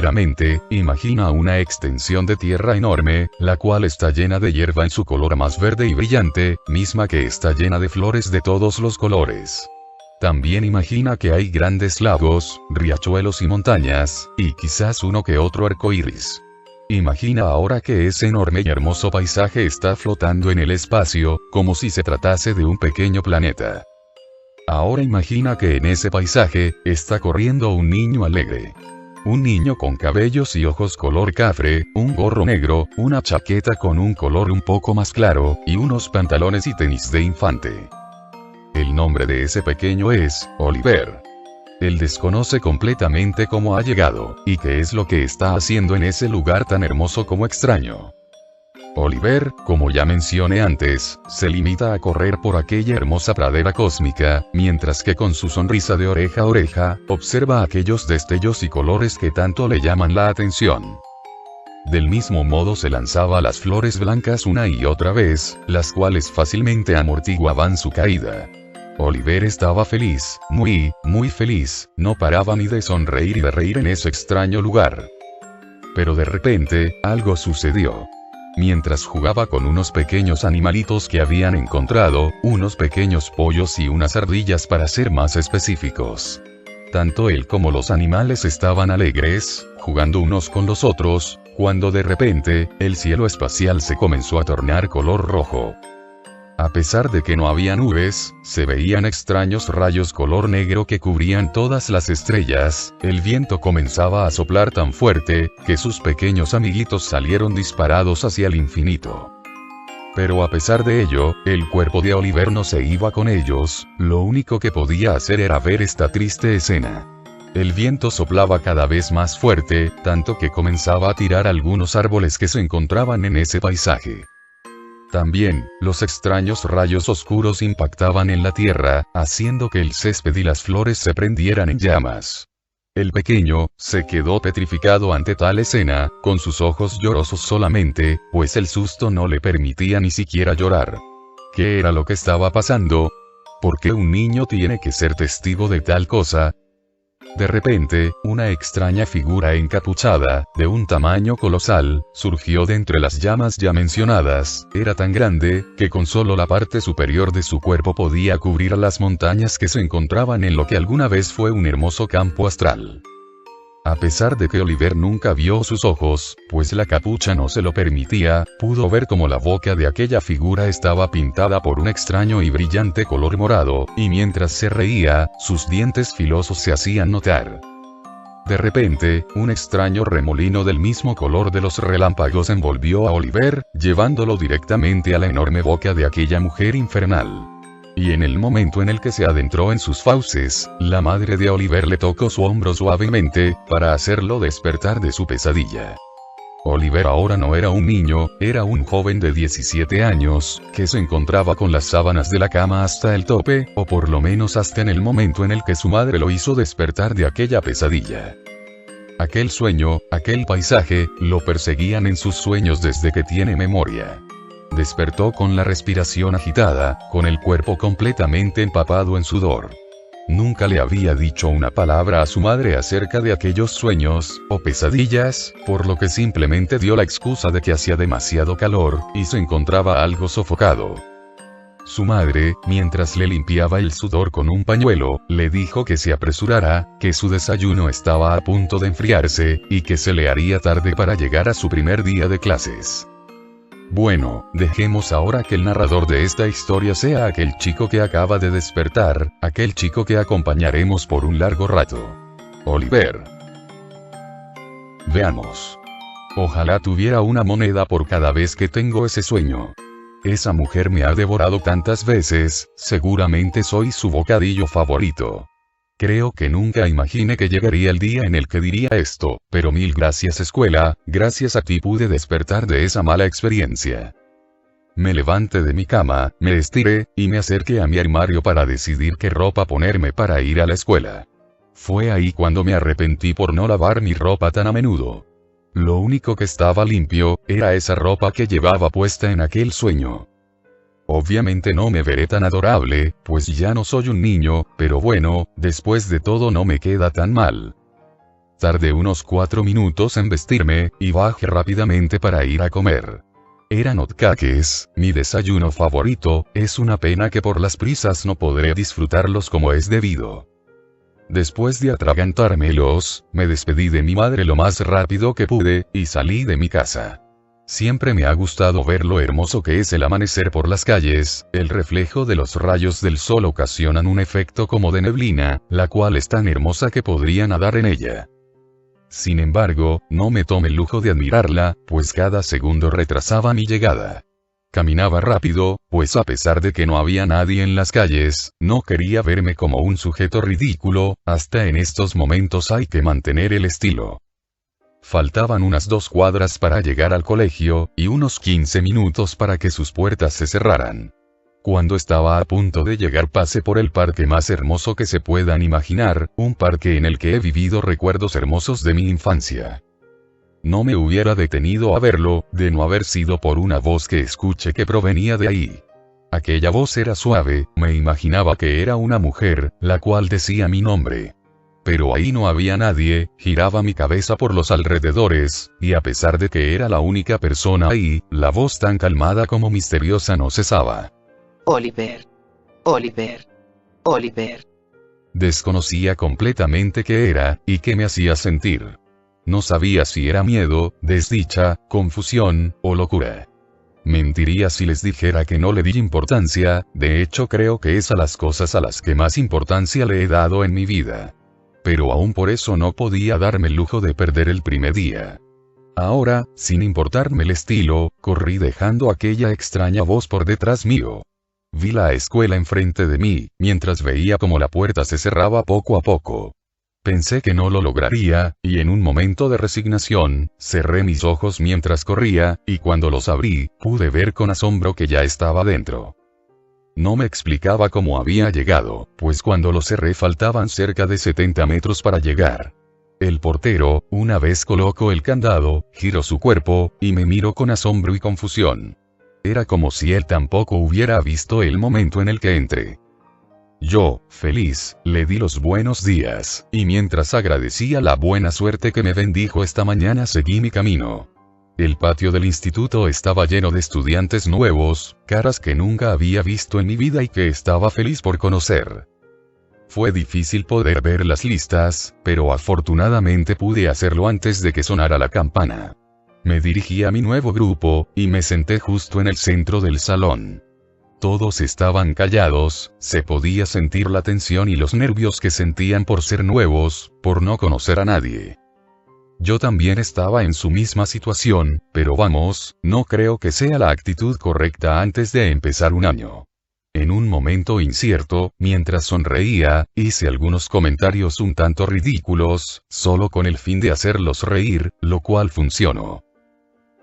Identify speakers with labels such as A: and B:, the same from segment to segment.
A: Primeramente, imagina una extensión de tierra enorme, la cual está llena de hierba en su color más verde y brillante, misma que está llena de flores de todos los colores. También imagina que hay grandes lagos, riachuelos y montañas, y quizás uno que otro arco iris. Imagina ahora que ese enorme y hermoso paisaje está flotando en el espacio, como si se tratase de un pequeño planeta. Ahora imagina que en ese paisaje, está corriendo un niño alegre. Un niño con cabellos y ojos color cafre, un gorro negro, una chaqueta con un color un poco más claro, y unos pantalones y tenis de infante. El nombre de ese pequeño es Oliver. Él desconoce completamente cómo ha llegado, y qué es lo que está haciendo en ese lugar tan hermoso como extraño. Oliver, como ya mencioné antes, se limita a correr por aquella hermosa pradera cósmica, mientras que con su sonrisa de oreja a oreja, observa aquellos destellos y colores que tanto le llaman la atención. Del mismo modo se lanzaba a las flores blancas una y otra vez, las cuales fácilmente amortiguaban su caída. Oliver estaba feliz, muy feliz, no paraba ni de sonreír y de reír en ese extraño lugar. Pero de repente, algo sucedió. Mientras jugaba con unos pequeños animalitos que habían encontrado, unos pequeños pollos y unas ardillas para ser más específicos. Tanto él como los animales estaban alegres, jugando unos con los otros, cuando de repente, el cielo espacial se comenzó a tornar color rojo. A pesar de que no había nubes, se veían extraños rayos color negro que cubrían todas las estrellas, el viento comenzaba a soplar tan fuerte, que sus pequeños amiguitos salieron disparados hacia el infinito. Pero a pesar de ello, el cuerpo de Oliver no se iba con ellos, lo único que podía hacer era ver esta triste escena. El viento soplaba cada vez más fuerte, tanto que comenzaba a tirar algunos árboles que se encontraban en ese paisaje. También, los extraños rayos oscuros impactaban en la tierra, haciendo que el césped y las flores se prendieran en llamas. El pequeño, se quedó petrificado ante tal escena, con sus ojos llorosos solamente, pues el susto no le permitía ni siquiera llorar. ¿Qué era lo que estaba pasando? ¿Por qué un niño tiene que ser testigo de tal cosa? De repente, una extraña figura encapuchada, de un tamaño colosal, surgió de entre las llamas ya mencionadas. Era tan grande, que con solo la parte superior de su cuerpo podía cubrir las montañas que se encontraban en lo que alguna vez fue un hermoso campo astral. A pesar de que Oliver nunca vio sus ojos, pues la capucha no se lo permitía, pudo ver como la boca de aquella figura estaba pintada por un extraño y brillante color morado, y mientras se reía, sus dientes filosos se hacían notar. De repente, un extraño remolino del mismo color de los relámpagos envolvió a Oliver, llevándolo directamente a la enorme boca de aquella mujer infernal. Y en el momento en el que se adentró en sus fauces, la madre de Oliver le tocó su hombro suavemente, para hacerlo despertar de su pesadilla. Oliver ahora no era un niño, era un joven de 17 años, que se encontraba con las sábanas de la cama hasta el tope, o por lo menos hasta en el momento en el que su madre lo hizo despertar de aquella pesadilla. Aquel sueño, aquel paisaje, lo perseguían en sus sueños desde que tiene memoria. Despertó con la respiración agitada, con el cuerpo completamente empapado en sudor. Nunca le había dicho una palabra a su madre acerca de aquellos sueños, o pesadillas, por lo que simplemente dio la excusa de que hacía demasiado calor, y se encontraba algo sofocado. Su madre, mientras le limpiaba el sudor con un pañuelo, le dijo que se apresurara, que su desayuno estaba a punto de enfriarse, y que se le haría tarde para llegar a su primer día de clases. Bueno, dejemos ahora que el narrador de esta historia sea aquel chico que acaba de despertar, aquel chico que acompañaremos por un largo rato. Oliver. Veamos. Ojalá tuviera una moneda por cada vez que tengo ese sueño. Esa mujer me ha devorado tantas veces, seguramente soy su bocadillo favorito. Creo que nunca imaginé que llegaría el día en el que diría esto, pero mil gracias escuela, gracias a ti pude despertar de esa mala experiencia. Me levanté de mi cama, me estiré, y me acerqué a mi armario para decidir qué ropa ponerme para ir a la escuela. Fue ahí cuando me arrepentí por no lavar mi ropa tan a menudo. Lo único que estaba limpio, era esa ropa que llevaba puesta en aquel sueño. Obviamente no me veré tan adorable, pues ya no soy un niño, pero bueno, después de todo no me queda tan mal. Tardé unos 4 minutos en vestirme, y bajé rápidamente para ir a comer. Eran hotcakes, mi desayuno favorito. Es una pena que por las prisas no podré disfrutarlos como es debido. Después de atragantármelos, me despedí de mi madre lo más rápido que pude, y salí de mi casa. Siempre me ha gustado ver lo hermoso que es el amanecer por las calles. El reflejo de los rayos del sol ocasionan un efecto como de neblina, la cual es tan hermosa que podría nadar en ella. Sin embargo, no me tomé el lujo de admirarla, pues cada segundo retrasaba mi llegada. Caminaba rápido, pues a pesar de que no había nadie en las calles, no quería verme como un sujeto ridículo. Hasta en estos momentos hay que mantener el estilo. Faltaban unas 2 cuadras para llegar al colegio, y unos 15 minutos para que sus puertas se cerraran. Cuando estaba a punto de llegar pasé por el parque más hermoso que se puedan imaginar, un parque en el que he vivido recuerdos hermosos de mi infancia. No me hubiera detenido a verlo, de no haber sido por una voz que escuché que provenía de ahí. Aquella voz era suave, me imaginaba que era una mujer, la cual decía mi nombre. Pero ahí no había nadie. Giraba mi cabeza por los alrededores, y a pesar de que era la única persona ahí, la voz tan calmada como misteriosa no cesaba.
B: Oliver. Oliver. Oliver.
A: Desconocía completamente qué era, y qué me hacía sentir. No sabía si era miedo, desdicha, confusión, o locura. Mentiría si les dijera que no le di importancia. De hecho creo que es a las cosas a las que más importancia le he dado en mi vida. Pero aún por eso no podía darme el lujo de perder el primer día. Ahora, sin importarme el estilo, corrí dejando aquella extraña voz por detrás mío. Vi la escuela enfrente de mí, mientras veía cómo la puerta se cerraba poco a poco. Pensé que no lo lograría, y en un momento de resignación, cerré mis ojos mientras corría, y cuando los abrí, pude ver con asombro que ya estaba dentro. No me explicaba cómo había llegado, pues cuando lo cerré faltaban cerca de 70 metros para llegar. El portero, una vez colocó el candado, giró su cuerpo, y me miró con asombro y confusión. Era como si él tampoco hubiera visto el momento en el que entré. Yo, feliz, le di los buenos días, y mientras agradecía la buena suerte que me bendijo esta mañana seguí mi camino. El patio del instituto estaba lleno de estudiantes nuevos, caras que nunca había visto en mi vida y que estaba feliz por conocer. Fue difícil poder ver las listas, pero afortunadamente pude hacerlo antes de que sonara la campana. Me dirigí a mi nuevo grupo, y me senté justo en el centro del salón. Todos estaban callados, se podía sentir la tensión y los nervios que sentían por ser nuevos, por no conocer a nadie. Yo también estaba en su misma situación, pero vamos, no creo que sea la actitud correcta antes de empezar un año. En un momento incierto, mientras sonreía, hice algunos comentarios un tanto ridículos, solo con el fin de hacerlos reír, lo cual funcionó.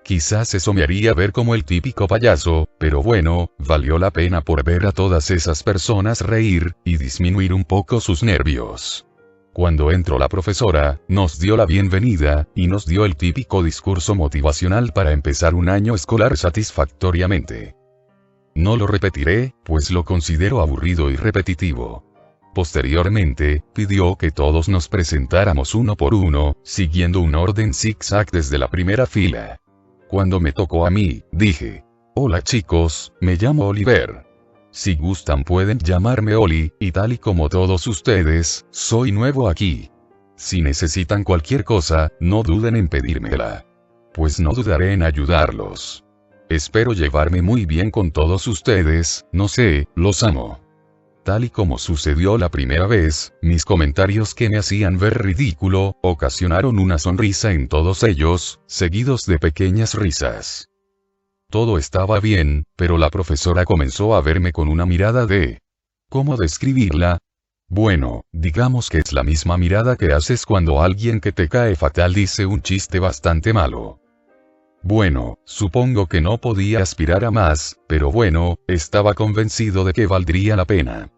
A: Quizás eso me haría ver como el típico payaso, pero bueno, valió la pena por ver a todas esas personas reír, y disminuir un poco sus nervios. Cuando entró la profesora, nos dio la bienvenida, y nos dio el típico discurso motivacional para empezar un año escolar satisfactoriamente. No lo repetiré, pues lo considero aburrido y repetitivo. Posteriormente, pidió que todos nos presentáramos uno por uno, siguiendo un orden zigzag desde la primera fila. Cuando me tocó a mí, dije: «Hola chicos, me llamo Oliver. Si gustan pueden llamarme Oli, y tal y como todos ustedes, soy nuevo aquí. Si necesitan cualquier cosa, no duden en pedírmela. Pues no dudaré en ayudarlos. Espero llevarme muy bien con todos ustedes, no sé, los amo». Tal y como sucedió la primera vez, mis comentarios que me hacían ver ridículo, ocasionaron una sonrisa en todos ellos, seguidos de pequeñas risas. Todo estaba bien, pero la profesora comenzó a verme con una mirada de... ¿Cómo describirla? Bueno, digamos que es la misma mirada que haces cuando alguien que te cae fatal dice un chiste bastante malo. Bueno, supongo que no podía aspirar a más, pero bueno, estaba convencido de que valdría la pena.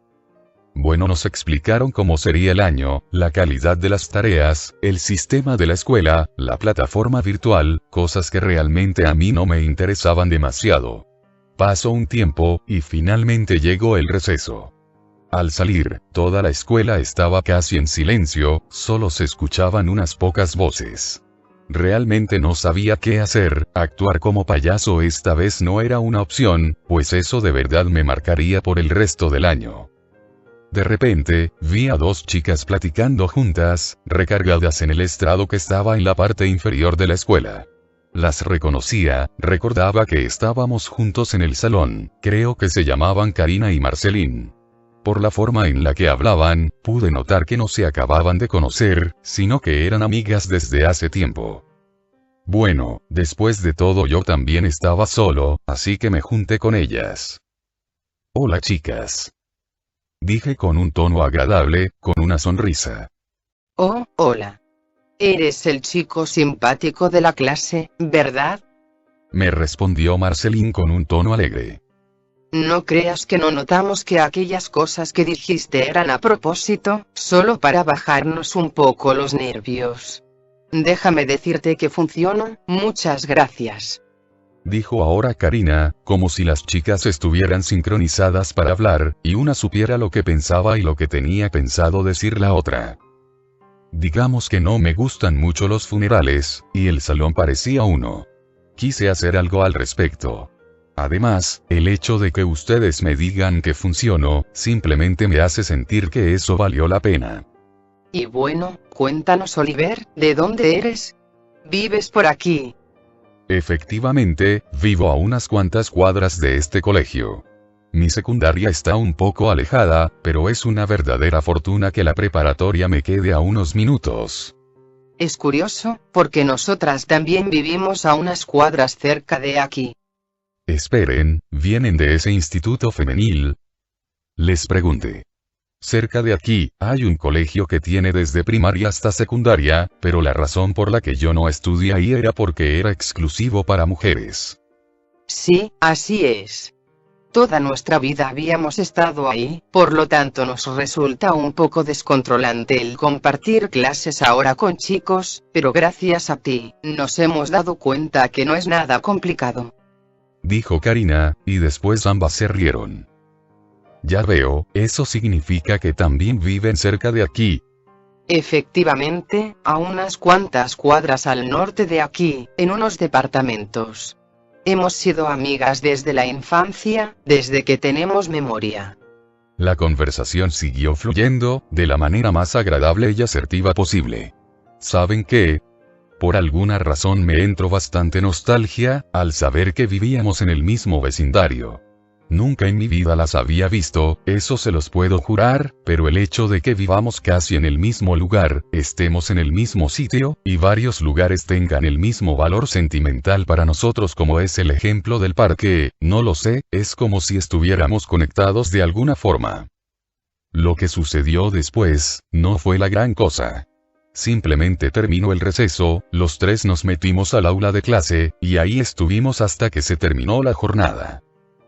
A: Bueno, nos explicaron cómo sería el año, la calidad de las tareas, el sistema de la escuela, la plataforma virtual, cosas que realmente a mí no me interesaban demasiado. Pasó un tiempo, y finalmente llegó el receso. Al salir, toda la escuela estaba casi en silencio, solo se escuchaban unas pocas voces. Realmente no sabía qué hacer, actuar como payaso esta vez no era una opción, pues eso de verdad me marcaría por el resto del año. De repente, vi a dos chicas platicando juntas, recargadas en el estrado que estaba en la parte inferior de la escuela. Las reconocía, recordaba que estábamos juntos en el salón, creo que se llamaban Karina y Marceline. Por la forma en la que hablaban, pude notar que no se acababan de conocer, sino que eran amigas desde hace tiempo. Bueno, después de todo yo también estaba solo, así que me junté con ellas. Hola chicas. Dije con un tono agradable, con una sonrisa.
B: Oh, hola. Eres el chico simpático de la clase, ¿verdad?
A: Me respondió Marceline con un tono alegre.
B: No creas que no notamos que aquellas cosas que dijiste eran a propósito, solo para bajarnos un poco los nervios. Déjame decirte que funcionó, muchas gracias.
A: Dijo ahora Karina, como si las chicas estuvieran sincronizadas para hablar, y una supiera lo que pensaba y lo que tenía pensado decir la otra. Digamos que no me gustan mucho los funerales, y el salón parecía uno. Quise hacer algo al respecto. Además, el hecho de que ustedes me digan que funcionó, simplemente me hace sentir que eso valió la pena.
B: Y bueno, cuéntanos Oliver, ¿de dónde eres? ¿Vives por aquí?
A: Efectivamente, vivo a unas cuantas cuadras de este colegio. Mi secundaria está un poco alejada, pero es una verdadera fortuna que la preparatoria me quede a unos minutos.
B: Es curioso, porque nosotras también vivimos a unas cuadras cerca de aquí.
A: Esperen, ¿vienen de ese instituto femenil? Les pregunté. Cerca de aquí, hay un colegio que tiene desde primaria hasta secundaria, pero la razón por la que yo no estudié ahí era porque era exclusivo para mujeres.
B: Sí, así es. Toda nuestra vida habíamos estado ahí, por lo tanto nos resulta un poco descontrolante el compartir clases ahora con chicos, pero gracias a ti, nos hemos dado cuenta que no es nada complicado.
A: Dijo Karina, y después ambas se rieron. Ya veo, eso significa que también viven cerca de aquí.
B: Efectivamente, a unas cuantas cuadras al norte de aquí, en unos departamentos. Hemos sido amigas desde la infancia, desde que tenemos memoria.
A: La conversación siguió fluyendo, de la manera más agradable y asertiva posible. ¿Saben qué? Por alguna razón me entró bastante nostalgia, al saber que vivíamos en el mismo vecindario. Nunca en mi vida las había visto, eso se los puedo jurar, pero el hecho de que vivamos casi en el mismo lugar, estemos en el mismo sitio, y varios lugares tengan el mismo valor sentimental para nosotros como es el ejemplo del parque, no lo sé, es como si estuviéramos conectados de alguna forma. Lo que sucedió después, no fue la gran cosa. Simplemente terminó el receso, los tres nos metimos al aula de clase, y ahí estuvimos hasta que se terminó la jornada.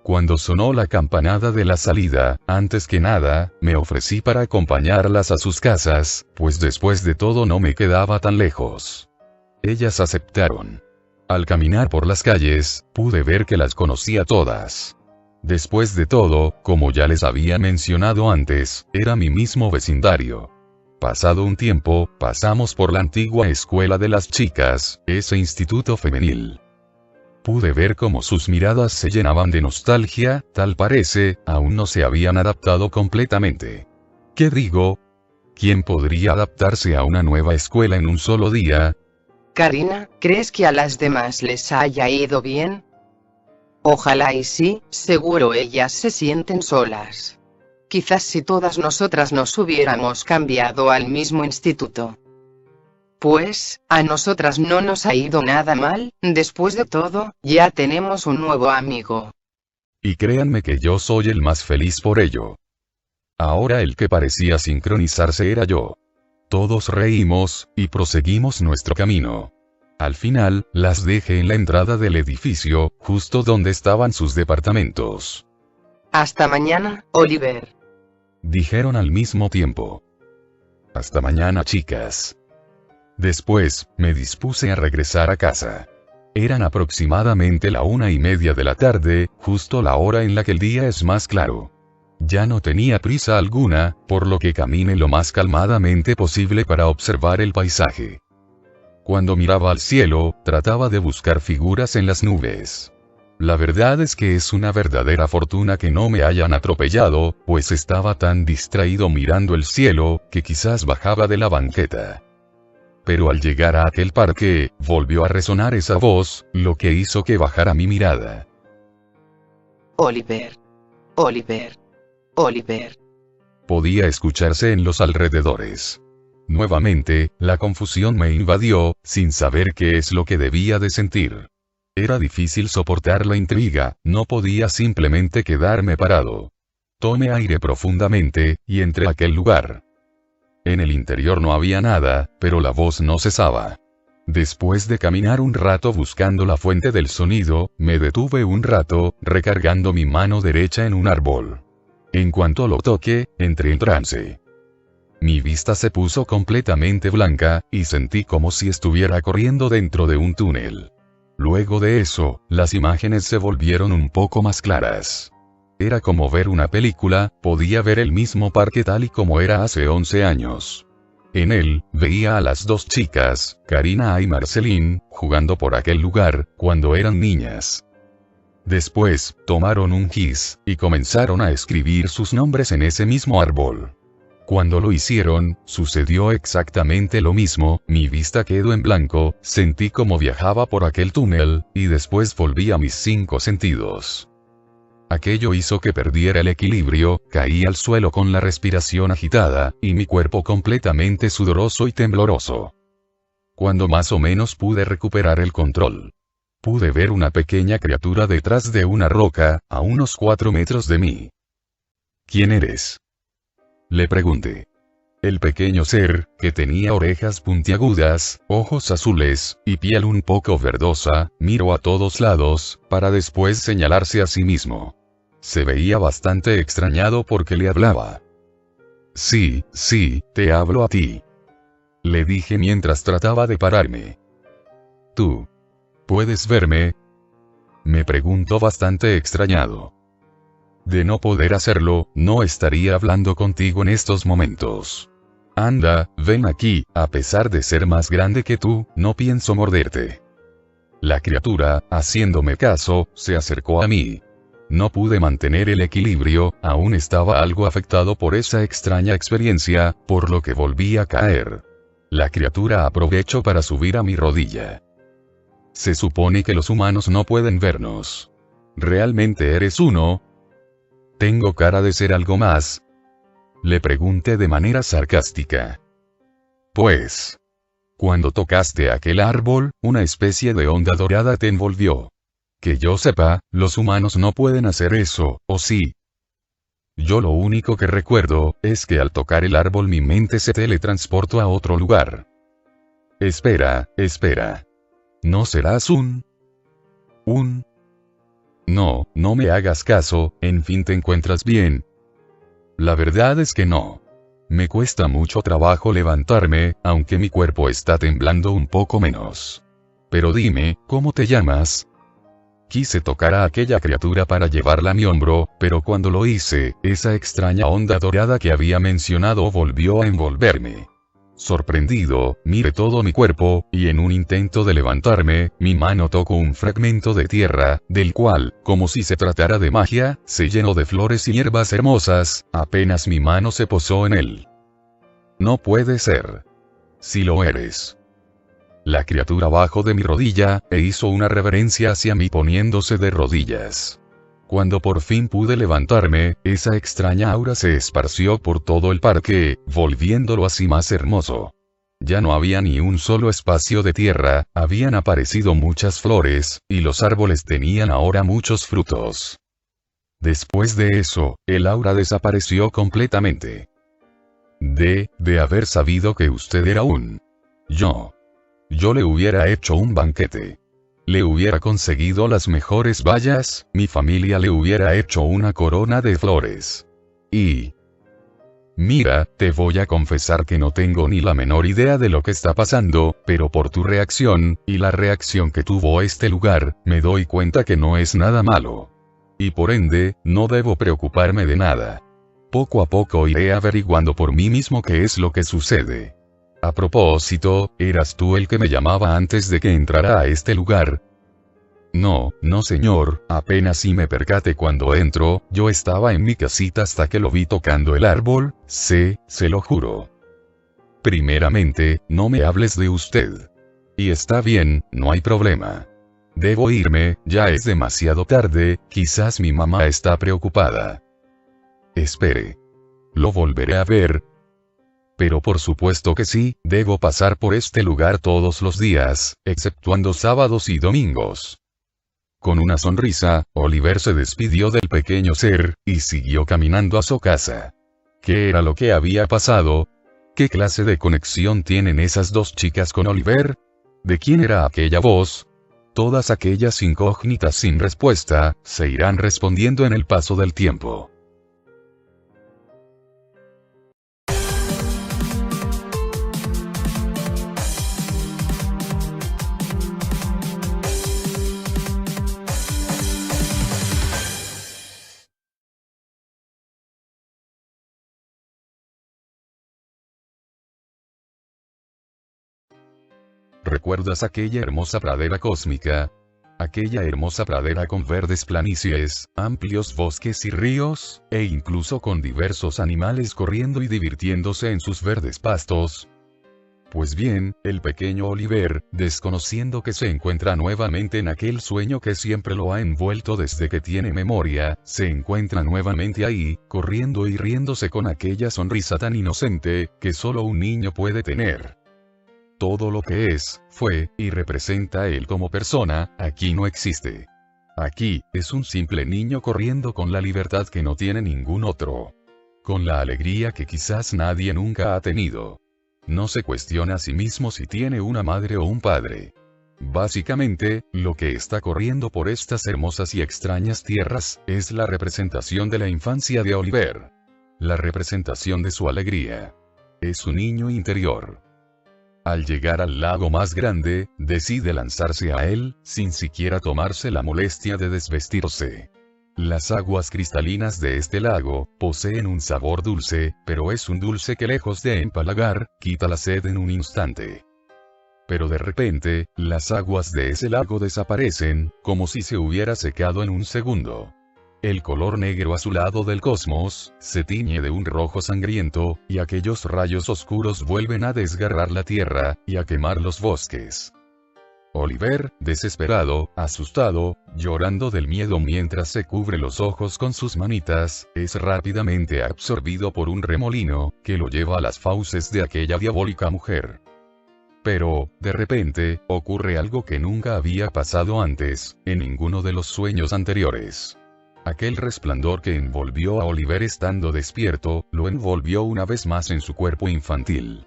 A: Cuando sonó la campanada de la salida, antes que nada, me ofrecí para acompañarlas a sus casas, pues después de todo no me quedaba tan lejos. Ellas aceptaron. Al caminar por las calles, pude ver que las conocía todas. Después de todo, como ya les había mencionado antes, era mi mismo vecindario. Pasado un tiempo, pasamos por la antigua escuela de las chicas, ese instituto femenil. Pude ver cómo sus miradas se llenaban de nostalgia, tal parece, aún no se habían adaptado completamente. ¿Qué digo? ¿Quién podría adaptarse a una nueva escuela en un solo día?
B: Karina, ¿crees que a las demás les haya ido bien? Ojalá y sí, seguro ellas se sienten solas. Quizás si todas nosotras nos hubiéramos cambiado al mismo instituto. Pues, a nosotras no nos ha ido nada mal, después de todo, ya tenemos un nuevo amigo.
A: Y créanme que yo soy el más feliz por ello. Ahora el que parecía sincronizarse era yo. Todos reímos, y proseguimos nuestro camino. Al final, las dejé en la entrada del edificio, justo donde estaban sus departamentos.
B: Hasta mañana, Oliver.
A: Dijeron al mismo tiempo. Hasta mañana, chicas. Después, me dispuse a regresar a casa. Eran aproximadamente la 1:30 de la tarde, justo la hora en la que el día es más claro. Ya no tenía prisa alguna, por lo que caminé lo más calmadamente posible para observar el paisaje. Cuando miraba al cielo, trataba de buscar figuras en las nubes. La verdad es que es una verdadera fortuna que no me hayan atropellado, pues estaba tan distraído mirando el cielo, que quizás bajaba de la banqueta. Pero al llegar a aquel parque, volvió a resonar esa voz, lo que hizo que bajara mi mirada.
B: Oliver. Oliver. Oliver.
A: Podía escucharse en los alrededores. Nuevamente, la confusión me invadió, sin saber qué es lo que debía de sentir. Era difícil soportar la intriga, no podía simplemente quedarme parado. Tomé aire profundamente, y entré a aquel lugar. En el interior no había nada, pero la voz no cesaba. Después de caminar un rato buscando la fuente del sonido, me detuve un rato, recargando mi mano derecha en un árbol. En cuanto lo toqué, entré en trance. Mi vista se puso completamente blanca, y sentí como si estuviera corriendo dentro de un túnel. Luego de eso, las imágenes se volvieron un poco más claras. Era como ver una película, podía ver el mismo parque tal y como era hace 11 años. En él, veía a las dos chicas, Karina y Marceline, jugando por aquel lugar, cuando eran niñas. Después, tomaron un gis, y comenzaron a escribir sus nombres en ese mismo árbol. Cuando lo hicieron, sucedió exactamente lo mismo, mi vista quedó en blanco, sentí como viajaba por aquel túnel, y después volví a mis 5 sentidos. Aquello hizo que perdiera el equilibrio, caí al suelo con la respiración agitada, y mi cuerpo completamente sudoroso y tembloroso. Cuando más o menos pude recuperar el control, pude ver una pequeña criatura detrás de una roca, a unos 4 metros de mí. ¿Quién eres?, le pregunté. El pequeño ser, que tenía orejas puntiagudas, ojos azules, y piel un poco verdosa, miró a todos lados, para después señalarse a sí mismo. Se veía bastante extrañado porque le hablaba. Sí, te hablo a ti, le dije mientras trataba de pararme. ¿Tú puedes verme?, me preguntó bastante extrañado. De no poder hacerlo, no estaría hablando contigo en estos momentos. Anda, ven aquí, a pesar de ser más grande que tú, no pienso morderte. La criatura, haciéndome caso, se acercó a mí. No pude mantener el equilibrio, aún estaba algo afectado por esa extraña experiencia, por lo que volví a caer. La criatura aprovechó para subir a mi rodilla. Se supone que los humanos no pueden vernos. ¿Realmente eres uno? ¿Tengo cara de ser algo más?, le pregunté de manera sarcástica. Pues, cuando tocaste aquel árbol, una especie de onda dorada te envolvió. Que yo sepa, los humanos no pueden hacer eso, ¿o sí? Yo lo único que recuerdo, es que al tocar el árbol mi mente se teletransportó a otro lugar. Espera. ¿No serás un? No me hagas caso, en fin, ¿te encuentras bien? La verdad es que no. Me cuesta mucho trabajo levantarme, aunque mi cuerpo está temblando un poco menos. Pero dime, ¿cómo te llamas? Quise tocar a aquella criatura para llevarla a mi hombro, pero cuando lo hice, esa extraña onda dorada que había mencionado volvió a envolverme. Sorprendido, miré todo mi cuerpo, y en un intento de levantarme, mi mano tocó un fragmento de tierra, del cual, como si se tratara de magia, se llenó de flores y hierbas hermosas, apenas mi mano se posó en él. No puede ser. Si lo eres. La criatura bajó de mi rodilla, e hizo una reverencia hacia mí poniéndose de rodillas. Cuando por fin pude levantarme, esa extraña aura se esparció por todo el parque, volviéndolo así más hermoso. Ya no había ni un solo espacio de tierra, habían aparecido muchas flores, y los árboles tenían ahora muchos frutos. Después de eso, el aura desapareció completamente. De haber sabido que usted era un yo le hubiera hecho un banquete. Le hubiera conseguido las mejores bayas, mi familia le hubiera hecho una corona de flores. Y... mira, te voy a confesar que no tengo ni la menor idea de lo que está pasando, pero por tu reacción, y la reacción que tuvo este lugar, me doy cuenta que no es nada malo. Y por ende, no debo preocuparme de nada. Poco a poco iré averiguando por mí mismo qué es lo que sucede. A propósito, ¿eras tú el que me llamaba antes de que entrara a este lugar? No, no señor, apenas si me percaté cuando entro, yo estaba en mi casita hasta que lo vi tocando el árbol, se lo juro. Primeramente, no me hables de usted. Y está bien, no hay problema. Debo irme, ya es demasiado tarde, quizás mi mamá está preocupada. Espere. ¿Lo volveré a ver? Pero por supuesto que sí, debo pasar por este lugar todos los días, exceptuando sábados y domingos. Con una sonrisa, Oliver se despidió del pequeño ser, y siguió caminando a su casa. ¿Qué era lo que había pasado? ¿Qué clase de conexión tienen esas dos chicas con Oliver? ¿De quién era aquella voz? Todas aquellas incógnitas sin respuesta, se irán respondiendo en el paso del tiempo. ¿Recuerdas aquella hermosa pradera cósmica? Aquella hermosa pradera con verdes planicies, amplios bosques y ríos, e incluso con diversos animales corriendo y divirtiéndose en sus verdes pastos. Pues bien, el pequeño Oliver, desconociendo que se encuentra nuevamente en aquel sueño que siempre lo ha envuelto desde que tiene memoria, se encuentra nuevamente ahí, corriendo y riéndose con aquella sonrisa tan inocente, que solo un niño puede tener. Todo lo que es, fue, y representa él como persona, aquí no existe. Aquí, es un simple niño corriendo con la libertad que no tiene ningún otro. Con la alegría que quizás nadie nunca ha tenido. No se cuestiona a sí mismo si tiene una madre o un padre. Básicamente, lo que está corriendo por estas hermosas y extrañas tierras, es la representación de la infancia de Oliver. La representación de su alegría. Es su niño interior. Al llegar al lago más grande, decide lanzarse a él, sin siquiera tomarse la molestia de desvestirse. Las aguas cristalinas de este lago, poseen un sabor dulce, pero es un dulce que lejos de empalagar, quita la sed en un instante. Pero de repente, las aguas de ese lago desaparecen, como si se hubiera secado en un segundo. El color negro azulado del cosmos, se tiñe de un rojo sangriento, y aquellos rayos oscuros vuelven a desgarrar la tierra, y a quemar los bosques. Oliver, desesperado, asustado, llorando del miedo mientras se cubre los ojos con sus manitas, es rápidamente absorbido por un remolino, que lo lleva a las fauces de aquella diabólica mujer. Pero, de repente, ocurre algo que nunca había pasado antes, en ninguno de los sueños anteriores. Aquel resplandor que envolvió a Oliver estando despierto, lo envolvió una vez más en su cuerpo infantil.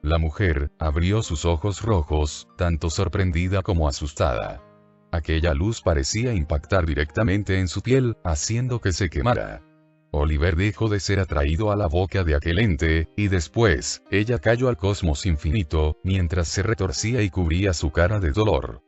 A: La mujer, abrió sus ojos rojos, tanto sorprendida como asustada. Aquella luz parecía impactar directamente en su piel, haciendo que se quemara. Oliver dejó de ser atraído a la boca de aquel ente, y después, ella cayó al cosmos infinito, mientras se retorcía y cubría su cara de dolor.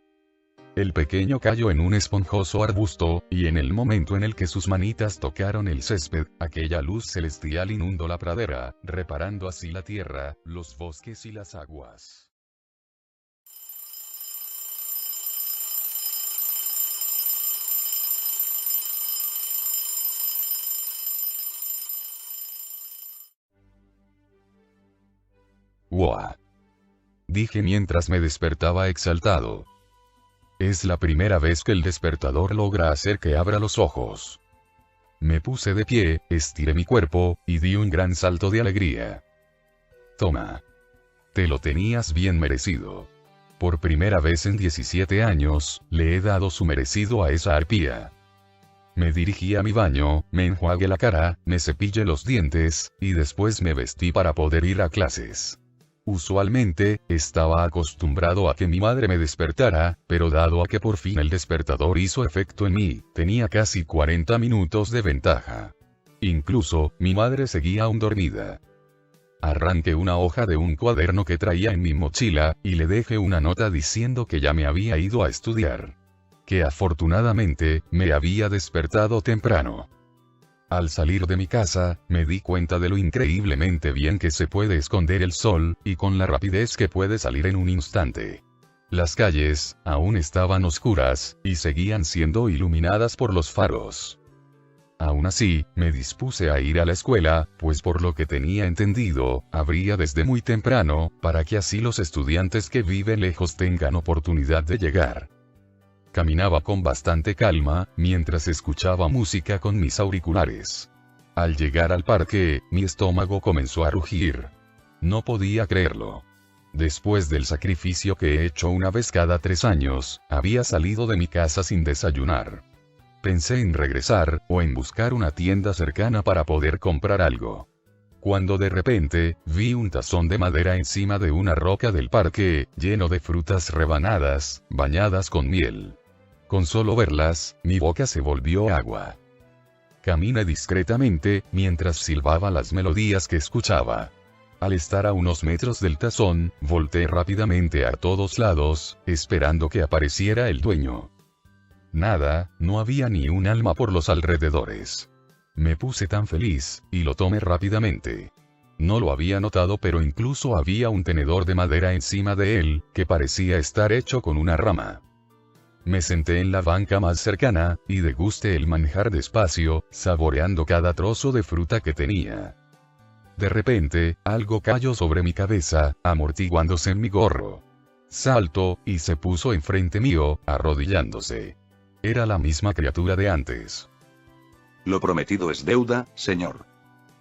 A: El pequeño cayó en un esponjoso arbusto, y en el momento en el que sus manitas tocaron el césped, aquella luz celestial inundó la pradera, reparando así la tierra, los bosques y las aguas. ¡Wow! Dije mientras me despertaba exaltado. Es la primera vez que el despertador logra hacer que abra los ojos. Me puse de pie, estiré mi cuerpo, y di un gran salto de alegría. Toma. Te lo tenías bien merecido. Por primera vez en 17 años, le he dado su merecido a esa arpía. Me dirigí a mi baño, me enjuagué la cara, me cepillé los dientes, y después me vestí para poder ir a clases. Usualmente, estaba acostumbrado a que mi madre me despertara, pero dado a que por fin el despertador hizo efecto en mí, tenía casi 40 minutos de ventaja. Incluso, mi madre seguía aún dormida. Arranqué una hoja de un cuaderno que traía en mi mochila, y le dejé una nota diciendo que ya me había ido a estudiar. Que afortunadamente, me había despertado temprano. Al salir de mi casa, me di cuenta de lo increíblemente bien que se puede esconder el sol, y con la rapidez que puede salir en un instante. Las calles, aún estaban oscuras, y seguían siendo iluminadas por los faros. Aún así, me dispuse a ir a la escuela, pues por lo que tenía entendido, abría desde muy temprano, para que así los estudiantes que viven lejos tengan oportunidad de llegar. Caminaba con bastante calma, mientras escuchaba música con mis auriculares. Al llegar al parque, mi estómago comenzó a rugir. No podía creerlo. Después del sacrificio que he hecho una vez cada 3 años, había salido de mi casa sin desayunar. Pensé en regresar, o en buscar una tienda cercana para poder comprar algo. Cuando de repente, vi un tazón de madera encima de una roca del parque, lleno de frutas rebanadas, bañadas con miel. Con solo verlas, mi boca se volvió agua. Caminé discretamente, mientras silbaba las melodías que escuchaba. Al estar a unos metros del tazón, volteé rápidamente a todos lados, esperando que apareciera el dueño. Nada, no había ni un alma por los alrededores. Me puse tan feliz, y lo tomé rápidamente. No lo había notado, pero incluso había un tenedor de madera encima de él, que parecía estar hecho con una rama. Me senté en la banca más cercana, y degusté el manjar despacio, saboreando cada trozo de fruta que tenía. De repente, algo cayó sobre mi cabeza, amortiguándose en mi gorro. Saltó, y se puso enfrente mío, arrodillándose. Era la misma criatura de antes.
C: Lo prometido es deuda, señor.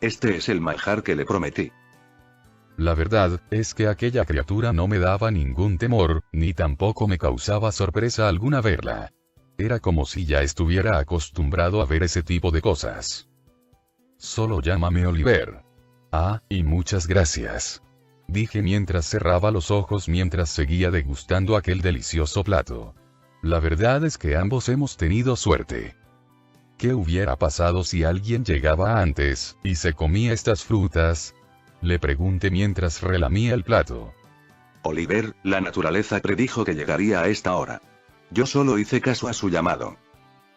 C: Este es el manjar que le prometí.
A: La verdad, es que aquella criatura no me daba ningún temor, ni tampoco me causaba sorpresa alguna verla. Era como si ya estuviera acostumbrado a ver ese tipo de cosas. Solo llámame Oliver. Ah, y muchas gracias. Dije mientras cerraba los ojos mientras seguía degustando aquel delicioso plato. La verdad es que ambos hemos tenido suerte. ¿Qué hubiera pasado si alguien llegaba antes, y se comía estas frutas? Le pregunté mientras relamía el plato.
C: Oliver, la naturaleza predijo que llegaría a esta hora. Yo solo hice caso a su llamado.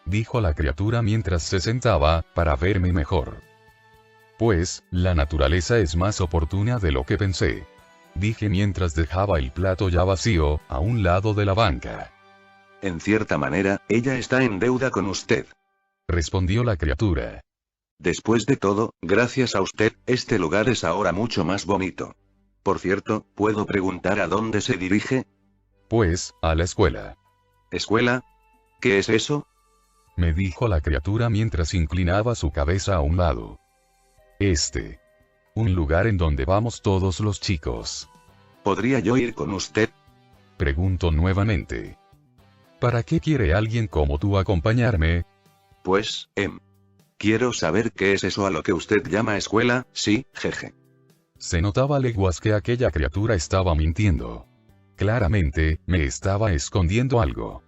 A: Dijo la criatura mientras se sentaba, para verme mejor. Pues, la naturaleza es más oportuna de lo que pensé. Dije mientras dejaba el plato ya vacío, a un lado de la banca.
C: En cierta manera, ella está en deuda con usted.
A: Respondió la criatura.
C: Después de todo, gracias a usted, este lugar es ahora mucho más bonito. Por cierto, ¿puedo preguntar a dónde se dirige?
A: Pues, a la escuela.
C: ¿Escuela? ¿Qué es eso?
A: Me dijo la criatura mientras inclinaba su cabeza a un lado. Un lugar en donde vamos todos los chicos.
C: ¿Podría yo ir con usted?
A: Pregunto nuevamente. ¿Para qué quiere alguien como tú acompañarme?
C: Pues, quiero saber qué es eso a lo que usted llama escuela, sí, jeje.
A: Se notaba a leguas que aquella criatura estaba mintiendo. Claramente, me estaba escondiendo algo.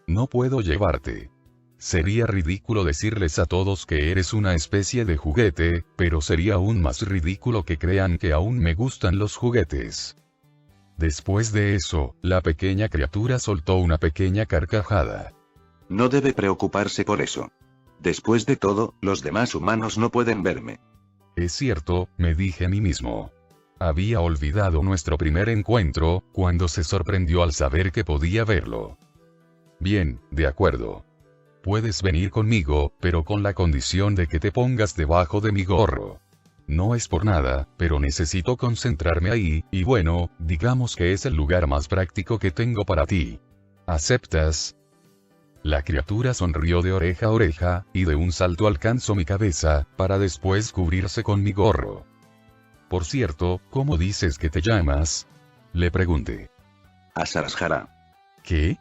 A: No puedo llevarte. Sería ridículo decirles a todos que eres una especie de juguete, pero sería aún más ridículo que crean que aún me gustan los juguetes. Después de eso, la pequeña criatura soltó una pequeña carcajada.
C: No debe preocuparse por eso. Después de todo, los demás humanos no pueden verme.
A: Es cierto, me dije a mí mismo. Había olvidado nuestro primer encuentro, cuando se sorprendió al saber que podía verlo. Bien, de acuerdo. Puedes venir conmigo, pero con la condición de que te pongas debajo de mi gorro. No es por nada, pero necesito concentrarme ahí, y bueno, digamos que es el lugar más práctico que tengo para ti. ¿Aceptas? La criatura sonrió de oreja a oreja, y de un salto alcanzó mi cabeza, para después cubrirse con mi gorro. Por cierto, ¿cómo dices que te llamas? Le pregunté.
C: Asarashara.
A: ¿Qué?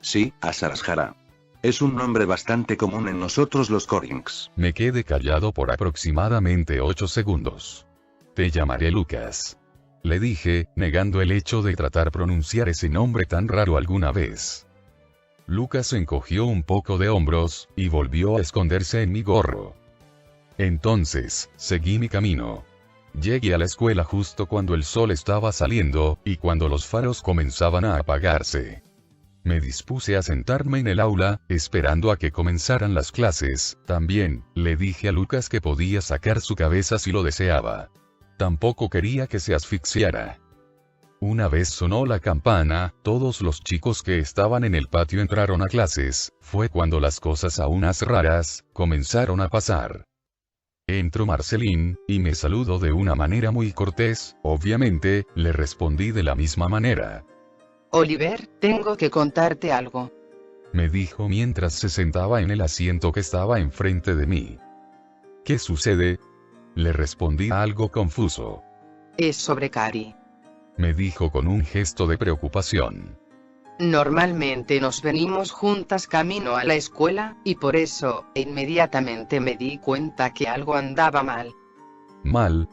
C: Sí, Asarashara. Es un nombre bastante común en nosotros los Korings.
A: Me quedé callado por aproximadamente 8 segundos. Te llamaré Lucas. Le dije, negando el hecho de tratar pronunciar ese nombre tan raro alguna vez. Lucas encogió un poco de hombros, y volvió a esconderse en mi gorro. Entonces, seguí mi camino. Llegué a la escuela justo cuando el sol estaba saliendo, y cuando los faros comenzaban a apagarse. Me dispuse a sentarme en el aula, esperando a que comenzaran las clases. También, le dije a Lucas que podía sacar su cabeza si lo deseaba. Tampoco quería que se asfixiara. Una vez sonó la campana, todos los chicos que estaban en el patio entraron a clases. Fue cuando las cosas aún más raras comenzaron a pasar. Entró Marceline, y me saludó de una manera muy cortés. Obviamente, le respondí de la misma manera.
B: Oliver, tengo que contarte algo.
A: Me dijo mientras se sentaba en el asiento que estaba enfrente de mí. ¿Qué sucede? Le respondí algo confuso.
B: Es sobre Cari.
A: Me dijo con un gesto de preocupación.
B: Normalmente nos venimos juntas camino a la escuela, y por eso, inmediatamente me di cuenta que algo andaba mal.
A: ¿Mal?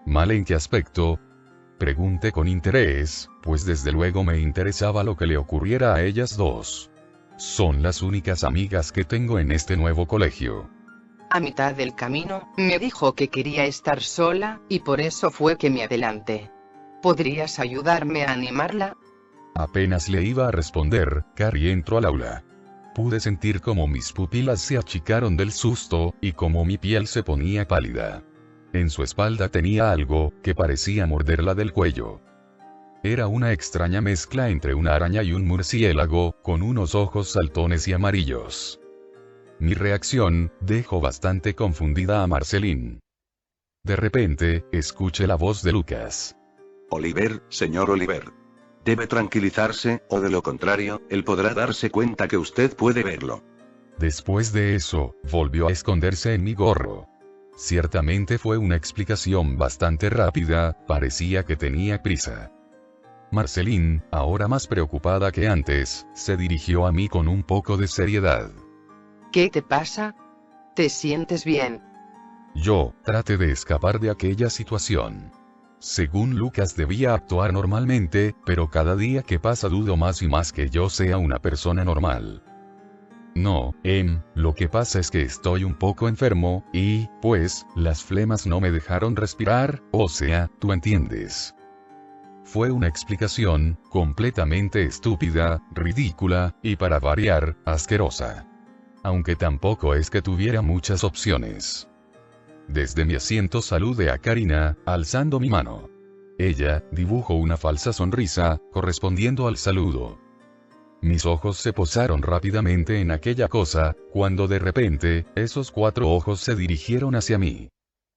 A: ¿Mal en qué aspecto? Pregunté con interés, pues desde luego me interesaba lo que le ocurriera a ellas dos. Son las únicas amigas que tengo en este nuevo colegio.
B: A mitad del camino, me dijo que quería estar sola, y por eso fue que me adelanté. ¿Podrías ayudarme a animarla?
A: Apenas le iba a responder, Cari entró al aula. Pude sentir como mis pupilas se achicaron del susto, y como mi piel se ponía pálida. En su espalda tenía algo, que parecía morderla del cuello. Era una extraña mezcla entre una araña y un murciélago, con unos ojos saltones y amarillos. Mi reacción dejó bastante confundida a Marceline. De repente, escuché la voz de Lucas.
C: Oliver, señor Oliver. Debe tranquilizarse, o de lo contrario, él podrá darse cuenta que usted puede verlo.
A: Después de eso, volvió a esconderse en mi gorro. Ciertamente fue una explicación bastante rápida, parecía que tenía prisa. Marceline, ahora más preocupada que antes, se dirigió a mí con un poco de seriedad.
B: ¿Qué te pasa? ¿Te sientes bien?
A: Yo traté de escapar de aquella situación. Según Lucas debía actuar normalmente, pero cada día que pasa dudo más y más que yo sea una persona normal. No, lo que pasa es que estoy un poco enfermo, y, pues, las flemas no me dejaron respirar, o sea, tú entiendes. Fue una explicación, completamente estúpida, ridícula, y para variar, asquerosa. Aunque tampoco es que tuviera muchas opciones. Desde mi asiento saludé a Karina, alzando mi mano. Ella dibujó una falsa sonrisa, correspondiendo al saludo. Mis ojos se posaron rápidamente en aquella cosa, cuando de repente, esos 4 ojos se dirigieron hacia mí.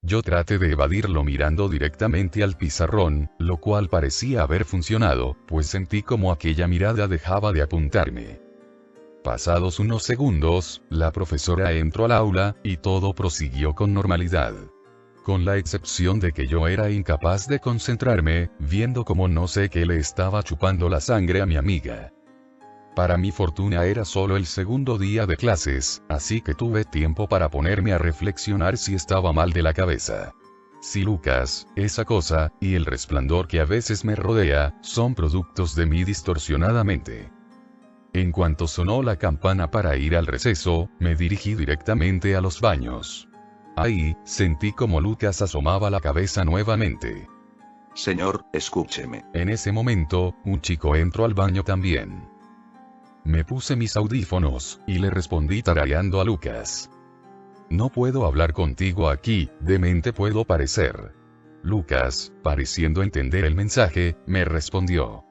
A: Yo traté de evadirlo mirando directamente al pizarrón, lo cual parecía haber funcionado, pues sentí como aquella mirada dejaba de apuntarme. Pasados unos segundos, la profesora entró al aula, y todo prosiguió con normalidad. Con la excepción de que yo era incapaz de concentrarme, viendo como no sé qué le estaba chupando la sangre a mi amiga. Para mi fortuna era solo el segundo día de clases, así que tuve tiempo para ponerme a reflexionar si estaba mal de la cabeza. Si Lucas, esa cosa, y el resplandor que a veces me rodea, son productos de mi distorsionada mente. En cuanto sonó la campana para ir al receso, me dirigí directamente a los baños. Ahí, sentí como Lucas asomaba la cabeza nuevamente.
C: Señor, escúcheme.
A: En ese momento, un chico entró al baño también. Me puse mis audífonos, y le respondí tarareando a Lucas. No puedo hablar contigo aquí, demente puedo parecer. Lucas, pareciendo entender el mensaje, me respondió.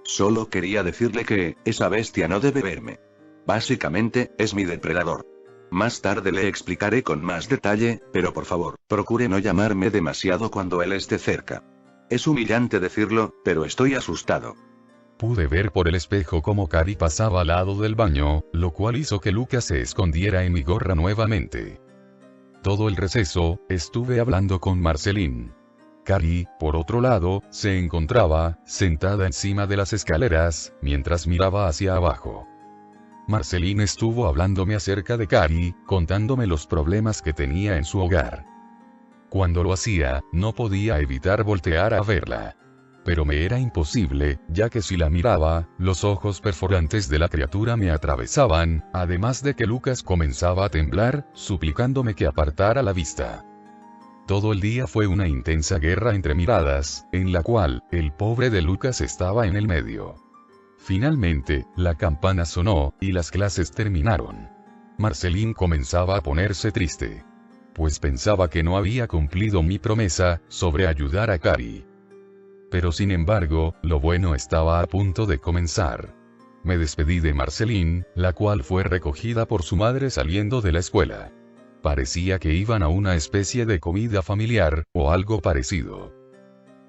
C: Solo quería decirle que, esa bestia no debe verme. Básicamente, es mi depredador. Más tarde le explicaré con más detalle, pero por favor, procure no llamarme demasiado cuando él esté cerca. Es humillante decirlo, pero estoy asustado.
A: Pude ver por el espejo cómo Cari pasaba al lado del baño, lo cual hizo que Lucas se escondiera en mi gorra nuevamente. Todo el receso, estuve hablando con Marceline. Cari, por otro lado, se encontraba, sentada encima de las escaleras, mientras miraba hacia abajo. Marceline estuvo hablándome acerca de Cari, contándome los problemas que tenía en su hogar. Cuando lo hacía, no podía evitar voltear a verla. Pero me era imposible, ya que si la miraba, los ojos perforantes de la criatura me atravesaban, además de que Lucas comenzaba a temblar, suplicándome que apartara la vista. Todo el día fue una intensa guerra entre miradas, en la cual, el pobre de Lucas estaba en el medio. Finalmente, la campana sonó, y las clases terminaron. Marceline comenzaba a ponerse triste, pues pensaba que no había cumplido mi promesa sobre ayudar a Cari. Pero sin embargo, lo bueno estaba a punto de comenzar. Me despedí de Marceline, la cual fue recogida por su madre saliendo de la escuela. Parecía que iban a una especie de comida familiar, o algo parecido.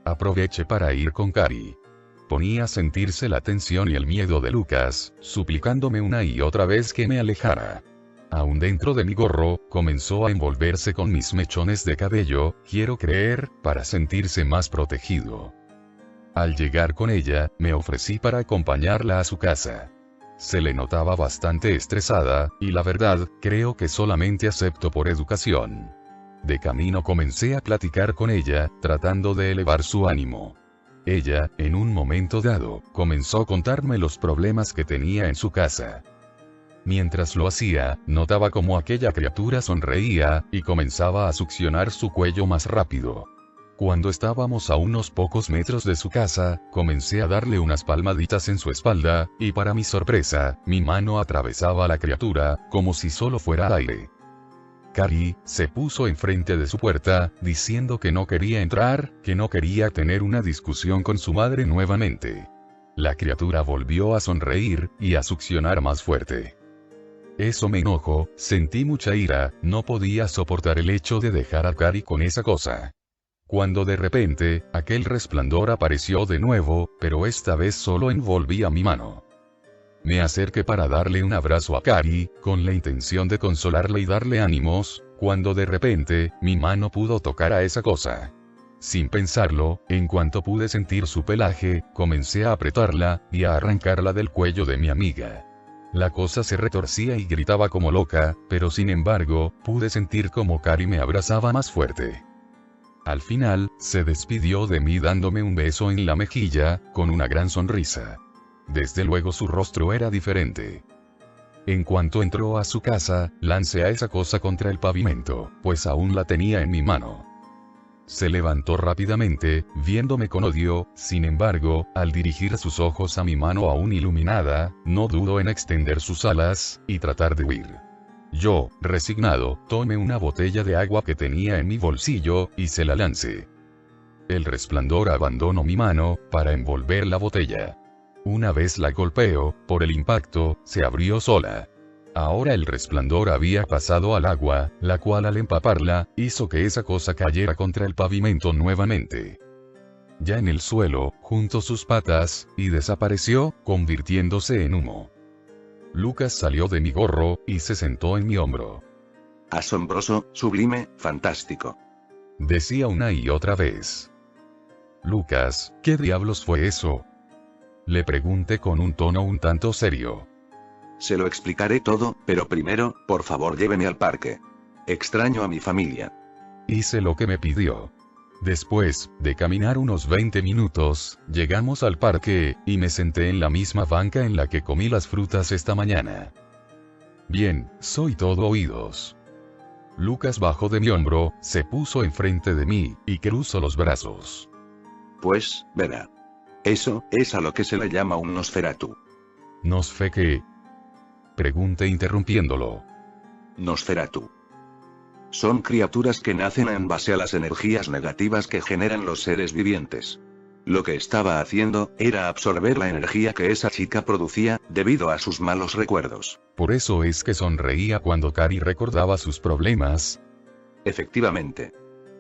A: Aproveché para ir con Cari. Ponía a sentirse la tensión y el miedo de Lucas, suplicándome una y otra vez que me alejara. Aún dentro de mi gorro, comenzó a envolverse con mis mechones de cabello, quiero creer, para sentirse más protegido. Al llegar con ella, me ofrecí para acompañarla a su casa. Se le notaba bastante estresada, y la verdad, creo que solamente aceptó por educación. De camino comencé a platicar con ella, tratando de elevar su ánimo. Ella, en un momento dado, comenzó a contarme los problemas que tenía en su casa. Mientras lo hacía, notaba como aquella criatura sonreía, y comenzaba a succionar su cuello más rápido. Cuando estábamos a unos pocos metros de su casa, comencé a darle unas palmaditas en su espalda, y para mi sorpresa, mi mano atravesaba a la criatura, como si solo fuera aire. Cari se puso enfrente de su puerta, diciendo que no quería entrar, que no quería tener una discusión con su madre nuevamente. La criatura volvió a sonreír, y a succionar más fuerte. Eso me enojó, sentí mucha ira, no podía soportar el hecho de dejar a Cari con esa cosa. Cuando de repente, aquel resplandor apareció de nuevo, pero esta vez solo envolvía mi mano. Me acerqué para darle un abrazo a Cari, con la intención de consolarle y darle ánimos, cuando de repente, mi mano pudo tocar a esa cosa. Sin pensarlo, en cuanto pude sentir su pelaje, comencé a apretarla, y a arrancarla del cuello de mi amiga. La cosa se retorcía y gritaba como loca, pero sin embargo, pude sentir como Cari me abrazaba más fuerte. Al final, se despidió de mí dándome un beso en la mejilla, con una gran sonrisa. Desde luego su rostro era diferente. En cuanto entró a su casa, lancé a esa cosa contra el pavimento, pues aún la tenía en mi mano. Se levantó rápidamente, viéndome con odio, sin embargo, al dirigir sus ojos a mi mano aún iluminada, no dudó en extender sus alas, y tratar de huir. Yo, resignado, tomé una botella de agua que tenía en mi bolsillo, y se la lancé. El resplandor abandonó mi mano, para envolver la botella. Una vez la golpeó, por el impacto, se abrió sola. Ahora el resplandor había pasado al agua, la cual al empaparla, hizo que esa cosa cayera contra el pavimento nuevamente. Ya en el suelo, juntó sus patas, y desapareció, convirtiéndose en humo. Lucas salió de mi gorro, y se sentó en mi hombro.
C: Asombroso, sublime, fantástico.
A: Decía una y otra vez. Lucas, ¿qué diablos fue eso? Le pregunté con un tono un tanto serio.
C: Se lo explicaré todo, pero primero, por favor lléveme al parque. Extraño a mi familia.
A: Hice lo que me pidió. Después de caminar unos 20 minutos, llegamos al parque, y me senté en la misma banca en la que comí las frutas esta mañana. Bien, soy todo oídos. Lucas bajó de mi hombro, se puso enfrente de mí, y cruzó los brazos.
C: Pues, verá. Eso es a lo que se le llama un Nosferatu.
A: ¿Nosfe qué? Pregunté interrumpiéndolo.
C: Nosferatu. Son criaturas que nacen en base a las energías negativas que generan los seres vivientes. Lo que estaba haciendo, era absorber la energía que esa chica producía, debido a sus malos recuerdos.
A: Por eso es que sonreía cuando Cari recordaba sus problemas.
C: Efectivamente.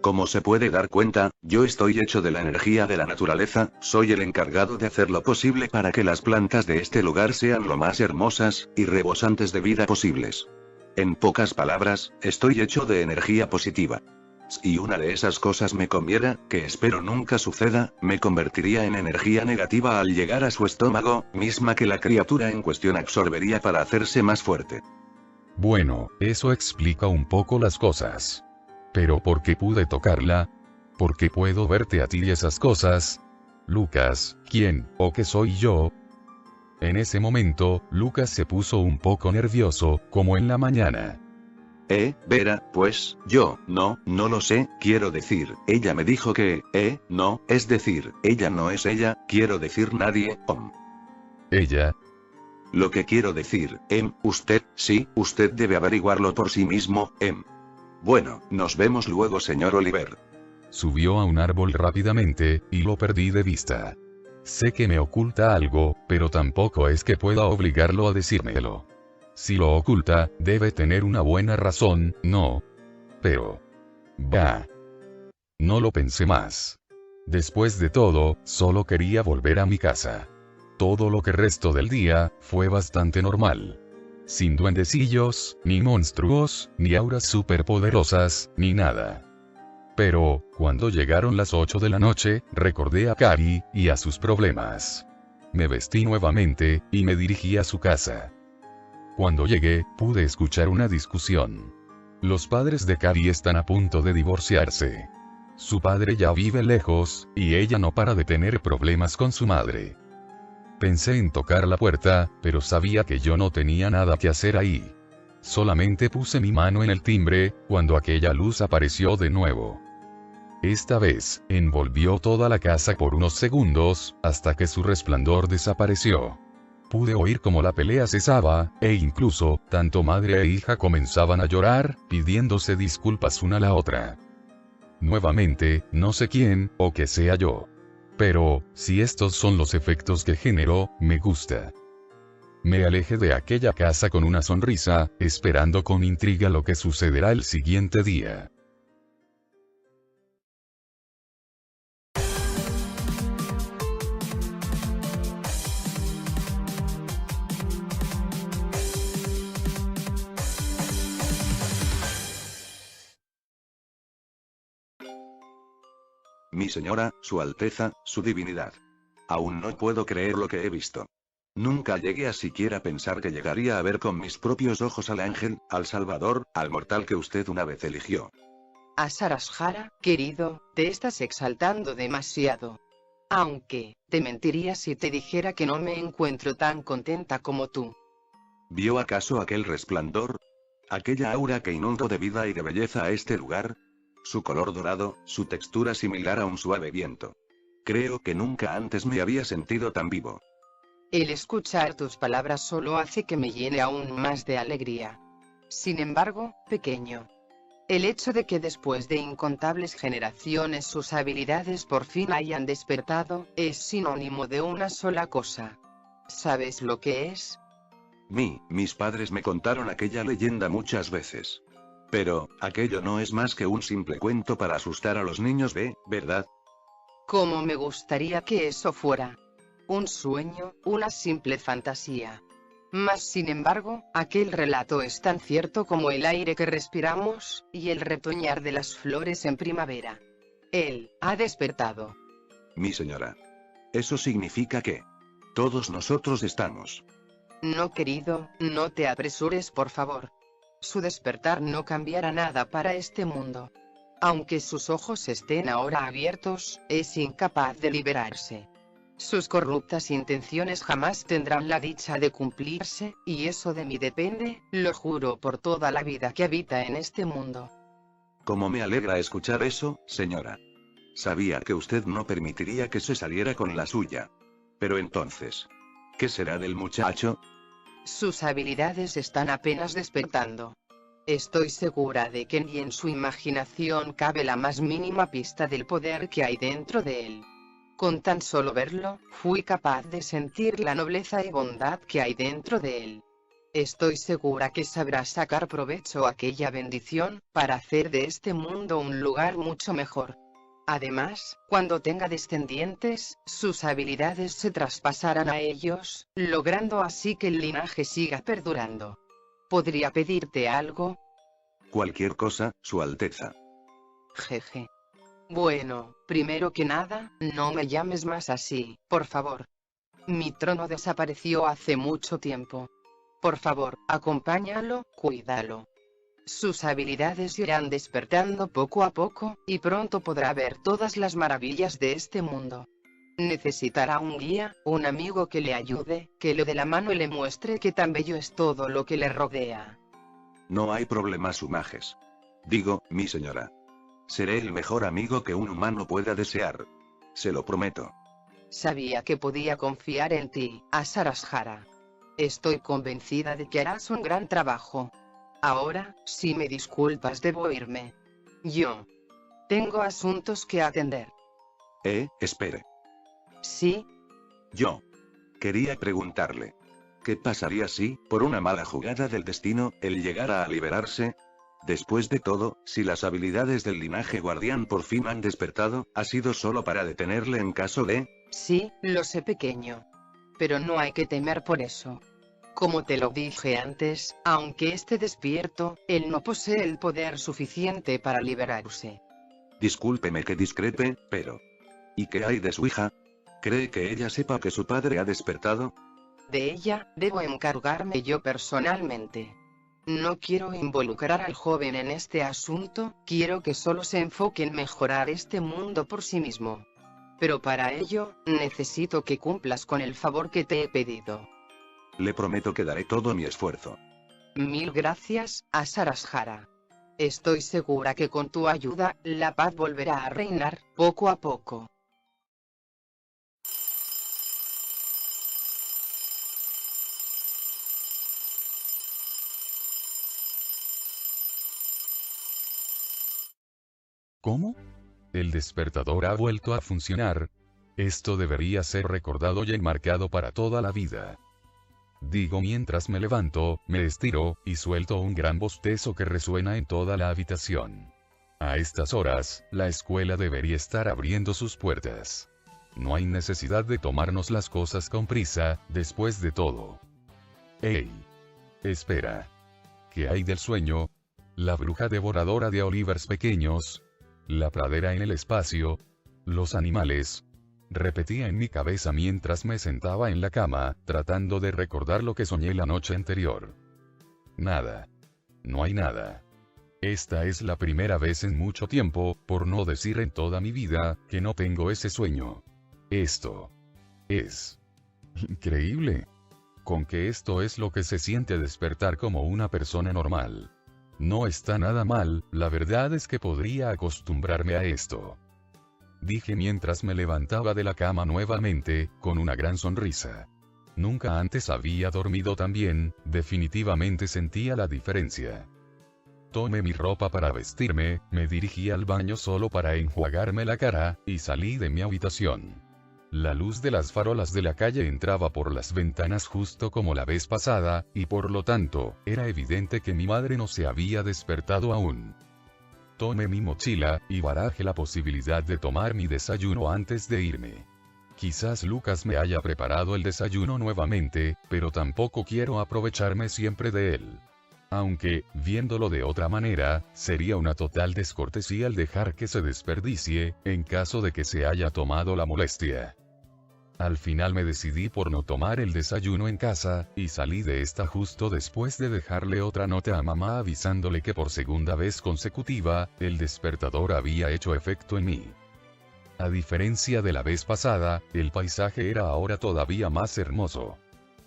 C: Como se puede dar cuenta, yo estoy hecho de la energía de la naturaleza, soy el encargado de hacer lo posible para que las plantas de este lugar sean lo más hermosas, y rebosantes de vida posibles. En pocas palabras, estoy hecho de energía positiva. Si una de esas cosas me comiera, que espero nunca suceda, me convertiría en energía negativa al llegar a su estómago, misma que la criatura en cuestión absorbería para hacerse más fuerte.
A: Bueno, eso explica un poco las cosas. Pero ¿por qué pude tocarla? ¿Por qué puedo verte a ti y esas cosas? Lucas, ¿quién, o qué soy yo? En ese momento, Lucas se puso un poco nervioso, como en la mañana.
C: Vera, pues, yo, no lo sé, quiero decir, ella me dijo que, no, es decir, ella no es ella, quiero decir nadie,
A: Ella.
C: Lo que quiero decir, usted, sí, usted debe averiguarlo por sí mismo, Bueno, nos vemos luego, señor Oliver.
A: Subió a un árbol rápidamente, y lo perdí de vista. Sé que me oculta algo, pero tampoco es que pueda obligarlo a decírmelo. Si lo oculta, debe tener una buena razón, ¿no? Pero... bah. No lo pensé más. Después de todo, solo quería volver a mi casa. Todo lo que restó del día, fue bastante normal. Sin duendecillos, ni monstruos, ni auras superpoderosas, ni nada. Pero, cuando llegaron las 8 de la noche, recordé a Cari, y a sus problemas. Me vestí nuevamente, y me dirigí a su casa. Cuando llegué, pude escuchar una discusión. Los padres de Cari están a punto de divorciarse. Su padre ya vive lejos, y ella no para de tener problemas con su madre. Pensé en tocar la puerta, pero sabía que yo no tenía nada que hacer ahí. Solamente puse mi mano en el timbre, cuando aquella luz apareció de nuevo. Esta vez, envolvió toda la casa por unos segundos, hasta que su resplandor desapareció. Pude oír cómo la pelea cesaba, e incluso, tanto madre e hija comenzaban a llorar, pidiéndose disculpas una a la otra. Nuevamente, no sé quién, o que sea yo. Pero, si estos son los efectos que generó, me gusta. Me alejé de aquella casa con una sonrisa, esperando con intriga lo que sucederá el siguiente día.
C: Mi señora, su alteza, su divinidad. Aún no puedo creer lo que he visto. Nunca llegué a siquiera pensar que llegaría a ver con mis propios ojos al ángel, al salvador, al mortal que usted una vez eligió.
B: A Sarashara, querido, te estás exaltando demasiado. Aunque, te mentiría si te dijera que no me encuentro tan contenta como tú.
C: ¿Vio acaso aquel resplandor? ¿Aquella aura que inundó de vida y de belleza a este lugar? Su color dorado, su textura similar a un suave viento. Creo que nunca antes me había sentido tan vivo.
B: El escuchar tus palabras solo hace que me llene aún más de alegría. Sin embargo, pequeño. El hecho de que después de incontables generaciones sus habilidades por fin hayan despertado, es sinónimo de una sola cosa. ¿Sabes lo que es?
C: Mis padres me contaron aquella leyenda muchas veces. Pero, aquello no es más que un simple cuento para asustar a los niños ¿verdad?
B: Cómo me gustaría que eso fuera. Un sueño, una simple fantasía. Mas sin embargo, aquel relato es tan cierto como el aire que respiramos, y el retoñar de las flores en primavera. Él ha despertado.
C: Mi señora. Eso significa que todos nosotros estamos.
B: No, querido, no te apresures, por favor. Su despertar no cambiará nada para este mundo. Aunque sus ojos estén ahora abiertos, es incapaz de liberarse. Sus corruptas intenciones jamás tendrán la dicha de cumplirse, y eso de mí depende, lo juro por toda la vida que habita en este mundo.
C: Cómo me alegra escuchar eso, señora. Sabía que usted no permitiría que se saliera con la suya. Pero entonces, ¿qué será del muchacho?
B: Sus habilidades están apenas despertando. Estoy segura de que ni en su imaginación cabe la más mínima pista del poder que hay dentro de él. Con tan solo verlo, fui capaz de sentir la nobleza y bondad que hay dentro de él. Estoy segura que sabrá sacar provecho a aquella bendición, para hacer de este mundo un lugar mucho mejor. Además, cuando tenga descendientes, sus habilidades se traspasarán a ellos, logrando así que el linaje siga perdurando. ¿Podría pedirte algo?
C: Cualquier cosa, Su Alteza.
B: Jeje. Bueno, primero que nada, no me llames más así, por favor. Mi trono desapareció hace mucho tiempo. Por favor, acompáñalo, cuídalo. Sus habilidades irán despertando poco a poco, y pronto podrá ver todas las maravillas de este mundo. Necesitará un guía, un amigo que le ayude, que le dé la mano y le muestre que tan bello es todo lo que le rodea.
C: No hay problema, Su Majes. Digo, mi señora. Seré el mejor amigo que un humano pueda desear. Se lo prometo.
B: Sabía que podía confiar en ti, Asarashara. Estoy convencida de que harás un gran trabajo. Ahora, si me disculpas, debo irme. Yo tengo asuntos que atender.
C: Espere.
B: ¿Sí?
C: Yo quería preguntarle, ¿qué pasaría si, por una mala jugada del destino, él llegara a liberarse? Después de todo, si las habilidades del linaje guardián por fin han despertado, ha sido solo para detenerle en caso de...
B: Sí, lo sé, pequeño. Pero no hay que temer por eso. Como te lo dije antes, aunque esté despierto, él no posee el poder suficiente para liberarse.
C: Discúlpeme que discrepe, pero... ¿y qué hay de su hija? ¿Cree que ella sepa que su padre ha despertado?
B: De ella, debo encargarme yo personalmente. No quiero involucrar al joven en este asunto, quiero que solo se enfoque en mejorar este mundo por sí mismo. Pero para ello, necesito que cumplas con el favor que te he pedido.
C: Le prometo que daré todo mi esfuerzo.
B: Mil gracias, Asarashara. Estoy segura que con tu ayuda, la paz volverá a reinar, poco a poco.
A: ¿Cómo? ¿El despertador ha vuelto a funcionar? Esto debería ser recordado y enmarcado para toda la vida. Digo mientras me levanto, me estiro, y suelto un gran bostezo que resuena en toda la habitación. A estas horas, la escuela debería estar abriendo sus puertas. No hay necesidad de tomarnos las cosas con prisa, después de todo. ¡Ey! Espera. ¿Qué hay del sueño? La bruja devoradora de olivers pequeños. La pradera en el espacio. Los animales. Repetía en mi cabeza mientras me sentaba en la cama, tratando de recordar lo que soñé la noche anterior. Nada. No hay nada. Esta es la primera vez en mucho tiempo, por no decir en toda mi vida, que no tengo ese sueño. Esto es increíble. Con que esto es lo que se siente despertar como una persona normal. No está nada mal, la verdad es que podría acostumbrarme a esto. Dije mientras me levantaba de la cama nuevamente, con una gran sonrisa. Nunca antes había dormido tan bien, definitivamente sentía la diferencia. Tomé mi ropa para vestirme, me dirigí al baño solo para enjuagarme la cara, y salí de mi habitación. La luz de las farolas de la calle entraba por las ventanas justo como la vez pasada, y por lo tanto, era evidente que mi madre no se había despertado aún. Tomé mi mochila, y barajé la posibilidad de tomar mi desayuno antes de irme. Quizás Lucas me haya preparado el desayuno nuevamente, pero tampoco quiero aprovecharme siempre de él. Aunque, viéndolo de otra manera, sería una total descortesía el dejar que se desperdicie, en caso de que se haya tomado la molestia. Al final me decidí por no tomar el desayuno en casa, y salí de esta justo después de dejarle otra nota a mamá avisándole que por segunda vez consecutiva, el despertador había hecho efecto en mí. A diferencia de la vez pasada, el paisaje era ahora todavía más hermoso.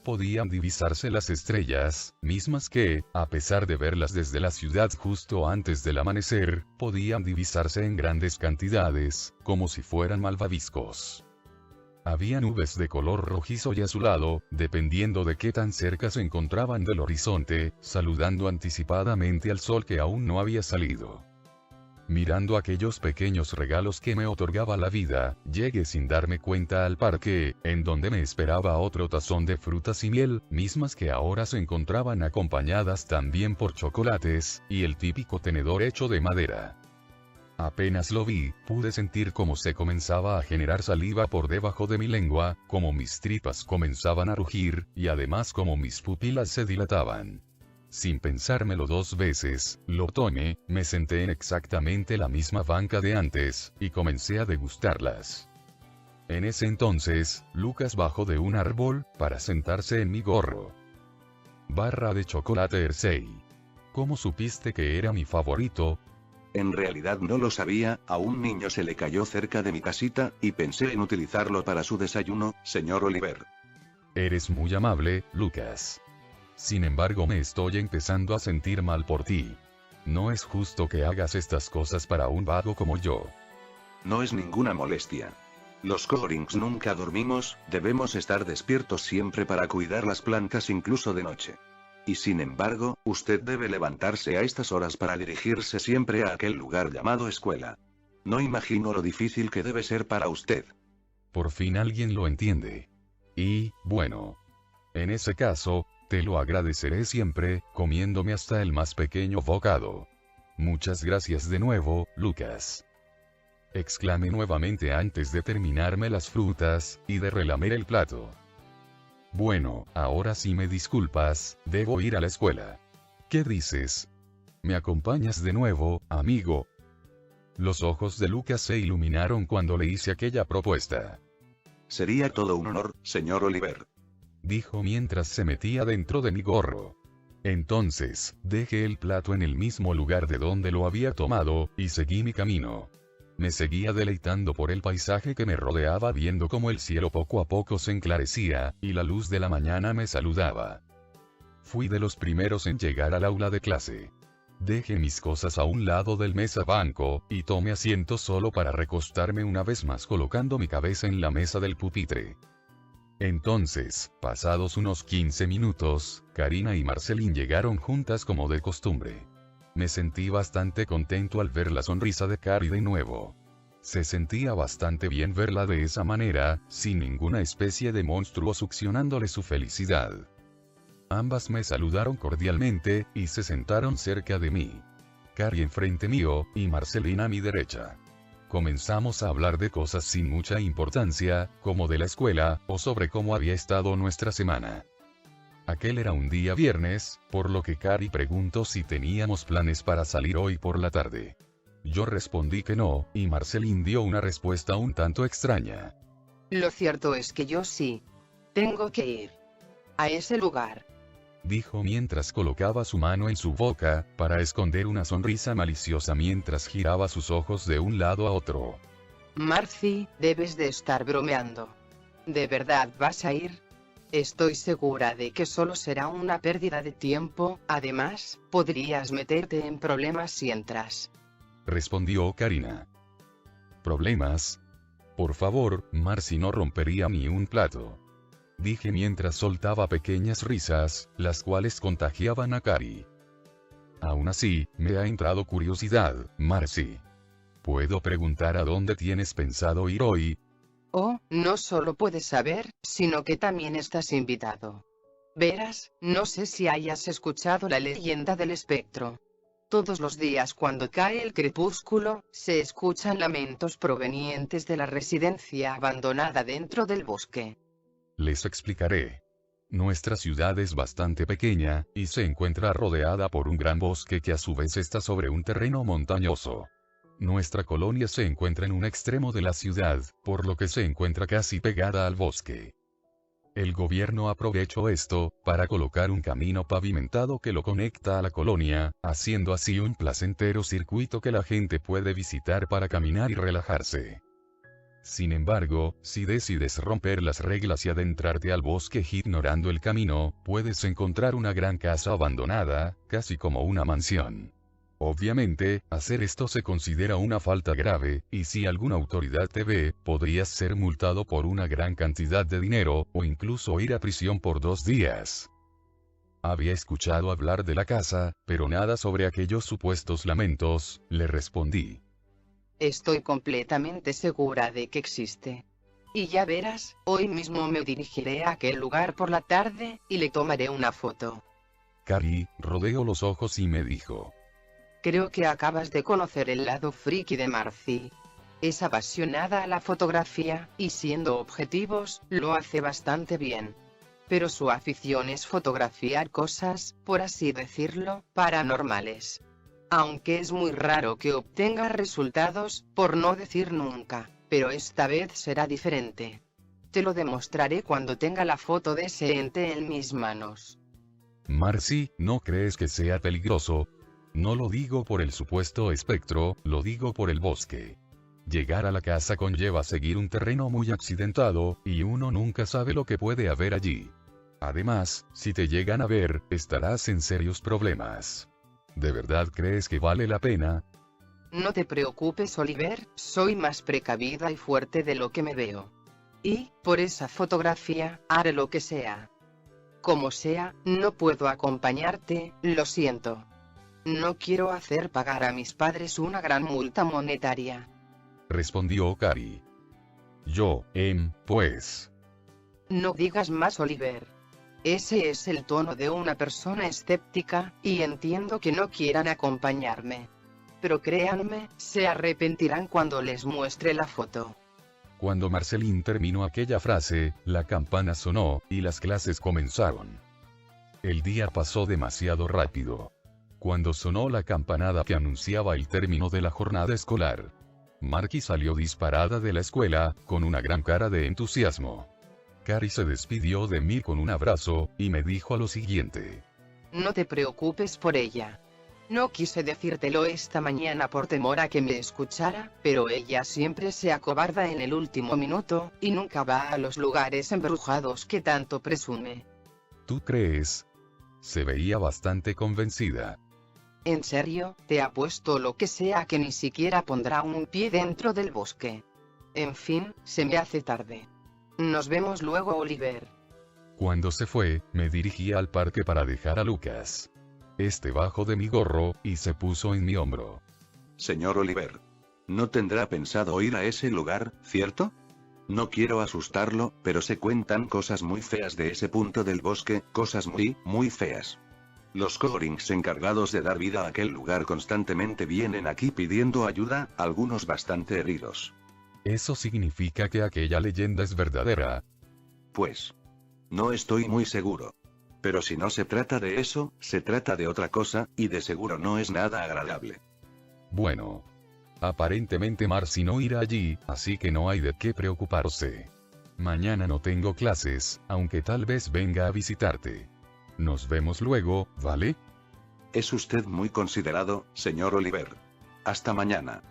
A: Podían divisarse las estrellas, mismas que, a pesar de verlas desde la ciudad justo antes del amanecer, podían divisarse en grandes cantidades, como si fueran malvaviscos. Había nubes de color rojizo y azulado, dependiendo de qué tan cerca se encontraban del horizonte, saludando anticipadamente al sol que aún no había salido. Mirando aquellos pequeños regalos que me otorgaba la vida, llegué sin darme cuenta al parque, en donde me esperaba otro tazón de frutas y miel, mismas que ahora se encontraban acompañadas también por chocolates, y el típico tenedor hecho de madera. Apenas lo vi, pude sentir cómo se comenzaba a generar saliva por debajo de mi lengua, cómo mis tripas comenzaban a rugir, y además cómo mis pupilas se dilataban. Sin pensármelo dos veces, lo tomé, me senté en exactamente la misma banca de antes, y comencé a degustarlas. En ese entonces, Lucas bajó de un árbol, para sentarse en mi gorro. Barra de chocolate Hershey. ¿Cómo supiste que era mi favorito?
C: En realidad no lo sabía, a un niño se le cayó cerca de mi casita, y pensé en utilizarlo para su desayuno, señor Oliver.
A: Eres muy amable, Lucas. Sin embargo, me estoy empezando a sentir mal por ti. No es justo que hagas estas cosas para un vago como yo.
C: No es ninguna molestia. Los Corings nunca dormimos, debemos estar despiertos siempre para cuidar las plantas incluso de noche. Y sin embargo, usted debe levantarse a estas horas para dirigirse siempre a aquel lugar llamado escuela. No imagino lo difícil que debe ser para usted.
A: Por fin alguien lo entiende. Y, bueno. En ese caso, te lo agradeceré siempre, comiéndome hasta el más pequeño bocado. Muchas gracias de nuevo, Lucas. Exclamé nuevamente antes de terminarme las frutas, y de relamer el plato. Bueno, ahora sí me disculpas, debo ir a la escuela. ¿Qué dices? ¿Me acompañas de nuevo, amigo? Los ojos de Lucas se iluminaron cuando le hice aquella propuesta.
C: Sería todo un honor, señor Oliver.
A: Dijo mientras se metía dentro de mi gorro. Entonces, dejé el plato en el mismo lugar de donde lo había tomado, y seguí mi camino. Me seguía deleitando por el paisaje que me rodeaba viendo cómo el cielo poco a poco se enclarecía, y la luz de la mañana me saludaba. Fui de los primeros en llegar al aula de clase. Dejé mis cosas a un lado del mesa-banco, y tomé asiento solo para recostarme una vez más colocando mi cabeza en la mesa del pupitre. Entonces, pasados unos 15 minutos, Karina y Marceline llegaron juntas como de costumbre. Me sentí bastante contento al ver la sonrisa de Cari de nuevo. Se sentía bastante bien verla de esa manera, sin ninguna especie de monstruo succionándole su felicidad. Ambas me saludaron cordialmente, y se sentaron cerca de mí. Cari enfrente mío, y Marceline a mi derecha. Comenzamos a hablar de cosas sin mucha importancia, como de la escuela, o sobre cómo había estado nuestra semana. Aquel era un día viernes, por lo que Cari preguntó si teníamos planes para salir hoy por la tarde. Yo respondí que no, y Marceline dio una respuesta un tanto extraña.
B: Lo cierto es que yo sí. Tengo que ir a ese lugar,
A: dijo mientras colocaba su mano en su boca, para esconder una sonrisa maliciosa mientras giraba sus ojos de un lado a otro.
B: Marcy, debes de estar bromeando. ¿De verdad vas a ir? Estoy segura de que solo será una pérdida de tiempo, además, podrías meterte en problemas si entras.
A: Respondió Karina. ¿Problemas? Por favor, Marcy no rompería ni un plato. Dije mientras soltaba pequeñas risas, las cuales contagiaban a Cari. Aún así, me ha entrado curiosidad, Marcy. ¿Puedo preguntar a dónde tienes pensado ir hoy?
B: Oh, no solo puedes saber, sino que también estás invitado. Verás, no sé si hayas escuchado la leyenda del espectro. Todos los días cuando cae el crepúsculo, se escuchan lamentos provenientes de la residencia abandonada dentro del bosque.
A: Les explicaré. Nuestra ciudad es bastante pequeña, y se encuentra rodeada por un gran bosque que a su vez está sobre un terreno montañoso. Nuestra colonia se encuentra en un extremo de la ciudad, por lo que se encuentra casi pegada al bosque. El gobierno aprovechó esto, para colocar un camino pavimentado que lo conecta a la colonia, haciendo así un placentero circuito que la gente puede visitar para caminar y relajarse. Sin embargo, si decides romper las reglas y adentrarte al bosque ignorando el camino, puedes encontrar una gran casa abandonada, casi como una mansión. Obviamente, hacer esto se considera una falta grave, y si alguna autoridad te ve, podrías ser multado por una gran cantidad de dinero, o incluso ir a prisión por 2 días. Había escuchado hablar de la casa, pero nada sobre aquellos supuestos lamentos, le respondí.
B: Estoy completamente segura de que existe. Y ya verás, hoy mismo me dirigiré a aquel lugar por la tarde, y le tomaré una foto.
A: Cari rodeó los ojos y me dijo.
B: Creo que acabas de conocer el lado friki de Marcy. Es apasionada a la fotografía, y siendo objetivos, lo hace bastante bien. Pero su afición es fotografiar cosas, por así decirlo, paranormales. Aunque es muy raro que obtenga resultados, por no decir nunca, pero esta vez será diferente. Te lo demostraré cuando tenga la foto de ese ente en mis manos.
A: Marcy, ¿no crees que sea peligroso? No lo digo por el supuesto espectro, lo digo por el bosque. Llegar a la casa conlleva seguir un terreno muy accidentado, y uno nunca sabe lo que puede haber allí. Además, si te llegan a ver, estarás en serios problemas. ¿De verdad crees que vale la pena?
B: No te preocupes, Oliver, soy más precavida y fuerte de lo que me veo. Y, por esa fotografía, haré lo que sea. Como sea, no puedo acompañarte, lo siento. No quiero hacer pagar a mis padres una gran multa monetaria.
A: Respondió Cari. Pues.
B: No digas más, Oliver. Ese es el tono de una persona escéptica, y entiendo que no quieran acompañarme. Pero créanme, se arrepentirán cuando les muestre la foto.
A: Cuando Marceline terminó aquella frase, la campana sonó, y las clases comenzaron. El día pasó demasiado rápido. Cuando sonó la campanada que anunciaba el término de la jornada escolar, Marky salió disparada de la escuela, con una gran cara de entusiasmo. Cari se despidió de mí con un abrazo, y me dijo lo siguiente.
B: No te preocupes por ella. No quise decírtelo esta mañana por temor a que me escuchara, pero ella siempre se acobarda en el último minuto, y nunca va a los lugares embrujados que tanto presume.
A: ¿Tú crees? Se veía bastante convencida.
B: En serio, te apuesto lo que sea que ni siquiera pondrá un pie dentro del bosque. En fin, se me hace tarde. Nos vemos luego, Oliver.
A: Cuando se fue, me dirigí al parque para dejar a Lucas. Bajó de mi gorro, y se puso en mi hombro.
C: Señor Oliver. ¿No tendrá pensado ir a ese lugar, cierto? No quiero asustarlo, pero se cuentan cosas muy feas de ese punto del bosque, cosas muy feas. Los Gorings encargados de dar vida a aquel lugar constantemente vienen aquí pidiendo ayuda, algunos bastante heridos.
A: ¿Eso significa que aquella leyenda es verdadera?
C: Pues. No estoy muy seguro. Pero si no se trata de eso, se trata de otra cosa, y de seguro no es nada agradable.
A: Bueno. Aparentemente Marcy no irá allí, así que no hay de qué preocuparse. Mañana no tengo clases, aunque tal vez venga a visitarte. Nos vemos luego, ¿vale?
C: Es usted muy considerado, señor Oliver. Hasta mañana.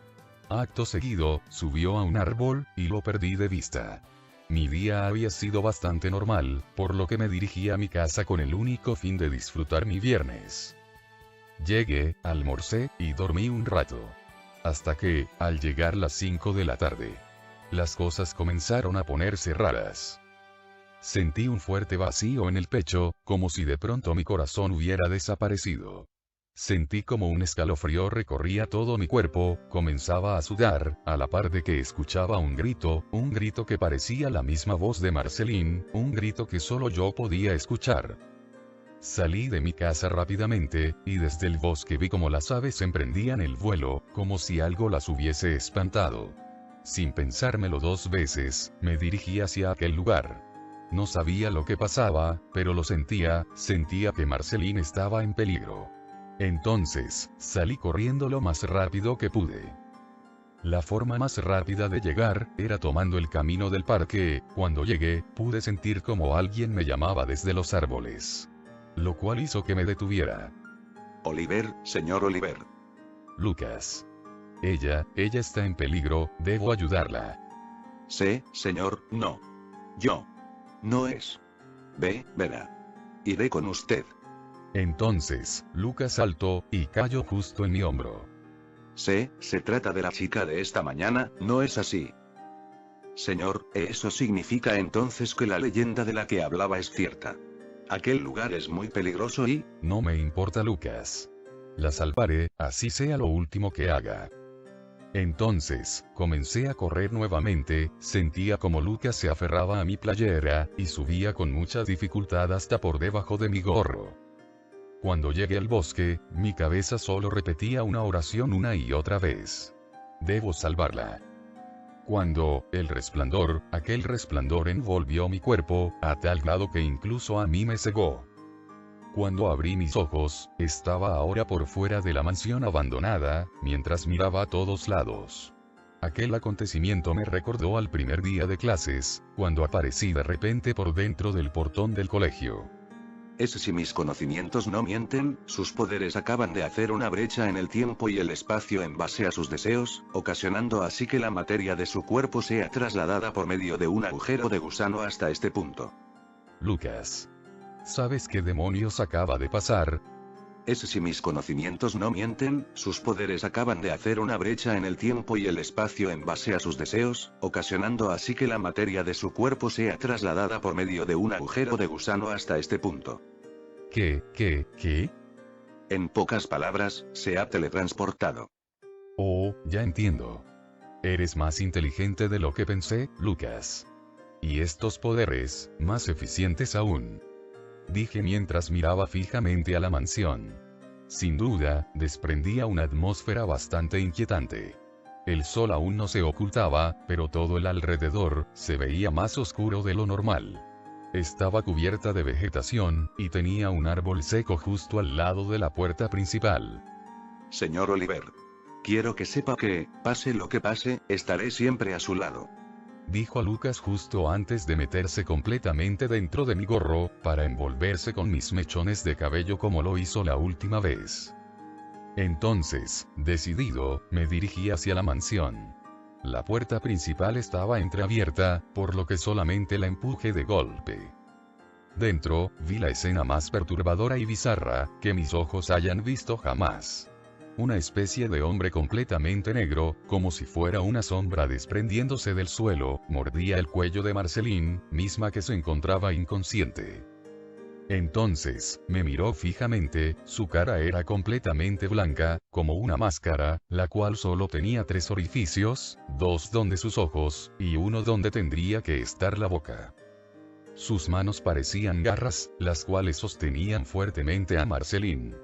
A: Acto seguido, subió a un árbol, y lo perdí de vista. Mi día había sido bastante normal, por lo que me dirigí a mi casa con el único fin de disfrutar mi viernes. Llegué, almorcé, y dormí un rato. Hasta que, al llegar las 5 de la tarde, las cosas comenzaron a ponerse raras. Sentí un fuerte vacío en el pecho, como si de pronto mi corazón hubiera desaparecido. Sentí como un escalofrío recorría todo mi cuerpo, comenzaba a sudar, a la par de que escuchaba un grito que parecía la misma voz de Marceline, un grito que solo yo podía escuchar. Salí de mi casa rápidamente, y desde el bosque vi como las aves emprendían el vuelo, como si algo las hubiese espantado. Sin pensármelo 2 veces, me dirigí hacia aquel lugar. No sabía lo que pasaba, pero lo sentía que Marceline estaba en peligro. Entonces, salí corriendo lo más rápido que pude. La forma más rápida de llegar, era tomando el camino del parque. Cuando llegué, pude sentir como alguien me llamaba desde los árboles. Lo cual hizo que me detuviera.
C: Oliver, señor Oliver.
A: Lucas. Ella está en peligro, debo ayudarla.
C: Sí, señor, no. Yo. No es. Verá. Iré con usted.
A: Entonces, Lucas saltó, y cayó justo en mi hombro.
C: Sí, se trata de la chica de esta mañana, ¿no es así? Señor, eso significa entonces que la leyenda de la que hablaba es cierta. Aquel lugar es muy peligroso y...
A: No me importa, Lucas. La salvaré, así sea lo último que haga. Entonces, comencé a correr nuevamente, sentía como Lucas se aferraba a mi playera, y subía con mucha dificultad hasta por debajo de mi gorro. Cuando llegué al bosque, mi cabeza solo repetía una oración una y otra vez. Debo salvarla. Cuando, aquel resplandor envolvió mi cuerpo, a tal grado que incluso a mí me cegó. Cuando abrí mis ojos, estaba ahora por fuera de la mansión abandonada, mientras miraba a todos lados. Aquel acontecimiento me recordó al primer día de clases, cuando aparecí de repente por dentro del portón del colegio.
C: Si mis conocimientos no mienten, sus poderes acaban de hacer una brecha en el tiempo y el espacio en base a sus deseos, ocasionando así que la materia de su cuerpo sea trasladada por medio de un agujero de gusano hasta este punto.
A: Lucas. ¿Sabes qué demonios acaba de pasar?
C: es si mis conocimientos no mienten, sus poderes acaban de hacer una brecha en el tiempo y el espacio en base a sus deseos, ocasionando así que la materia de su cuerpo sea trasladada por medio de un agujero de gusano hasta este punto.
A: ¿Qué?
C: En pocas palabras, se ha teletransportado.
A: Oh, ya entiendo. Eres más inteligente de lo que pensé, Lucas. Y estos poderes, más eficientes aún. Dije mientras miraba fijamente a la mansión. Sin duda, desprendía una atmósfera bastante inquietante. El sol aún no se ocultaba, pero todo el alrededor se veía más oscuro de lo normal. Estaba cubierta de vegetación, y tenía un árbol seco justo al lado de la puerta principal.
C: Señor Oliver. Quiero que sepa que, pase lo que pase, estaré siempre a su lado.
A: Dijo a Lucas justo antes de meterse completamente dentro de mi gorro, para envolverse con mis mechones de cabello como lo hizo la última vez. Entonces, decidido, me dirigí hacia la mansión. La puerta principal estaba entreabierta, por lo que solamente la empujé de golpe. Dentro, vi la escena más perturbadora y bizarra, que mis ojos hayan visto jamás. Una especie de hombre completamente negro, como si fuera una sombra desprendiéndose del suelo, mordía el cuello de Marceline, misma que se encontraba inconsciente. Entonces, me miró fijamente, su cara era completamente blanca, como una máscara, la cual solo tenía 3 orificios, 2 donde sus ojos, y 1 donde tendría que estar la boca. Sus manos parecían garras, las cuales sostenían fuertemente a Marceline.